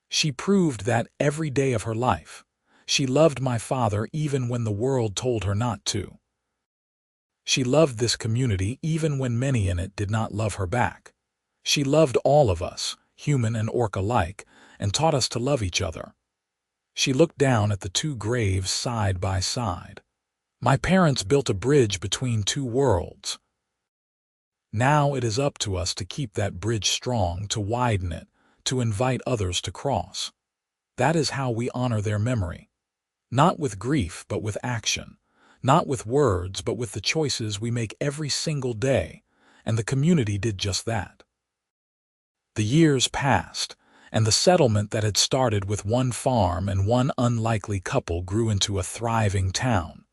She proved that every day of her life. She loved my father even when the world told her not to. She loved this community even when many in it did not love her back. She loved all of us, human and orc alike, and taught us to love each other. She looked down at the two graves side by side. My parents built a bridge between two worlds. Now it is up to us to keep that bridge strong, to widen it, to invite others to cross. That is how we honor their memory. Not with grief, but with action. Not with words, but with the choices we make every single day. And the community did just that. The years passed, and the settlement that had started with one farm and one unlikely couple grew into a thriving town.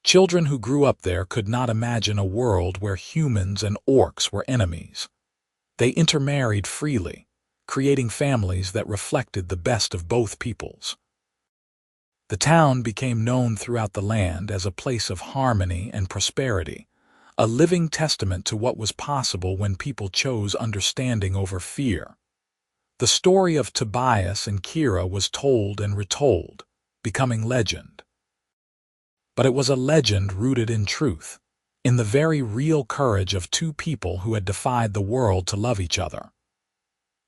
Children who grew up there could not imagine a world where humans and orcs were enemies. They intermarried freely, creating families that reflected the best of both peoples. The town became known throughout the land as a place of harmony and prosperity, a living testament to what was possible when people chose understanding over fear. The story of Tobias and Kera was told and retold, becoming legend. But it was a legend rooted in truth, in the very real courage of two people who had defied the world to love each other.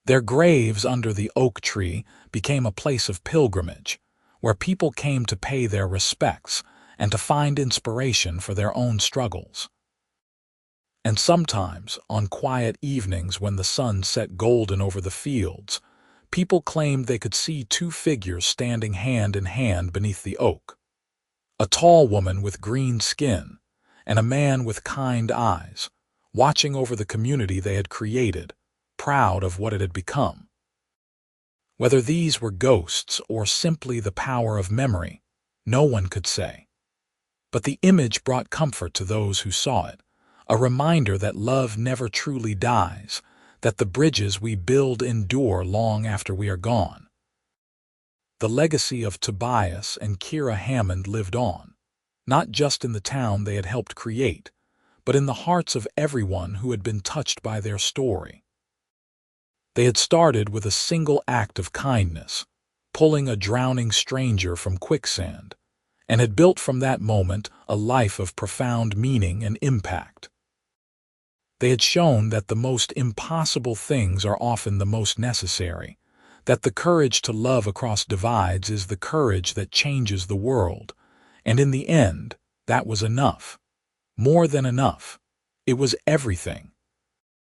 Their graves under the oak tree became a place of pilgrimage, where people came to pay their respects and to find inspiration for their own struggles. And sometimes, on quiet evenings when the sun set golden over the fields, people claimed they could see two figures standing hand in hand beneath the oak. A tall woman with green skin, and a man with kind eyes, watching over the community they had created, proud of what it had become. Whether these were ghosts or simply the power of memory, no one could say. But the image brought comfort to those who saw it, a reminder that love never truly dies, that the bridges we build endure long after we are gone. The legacy of Tobias and Kera Hammond lived on, not just in the town they had helped create, but in the hearts of everyone who had been touched by their story. They had started with a single act of kindness, pulling a drowning stranger from quicksand, and had built from that moment a life of profound meaning and impact. They had shown that the most impossible things are often the most necessary, that the courage to love across divides is the courage that changes the world, and in the end, that was enough. More than enough. It was everything.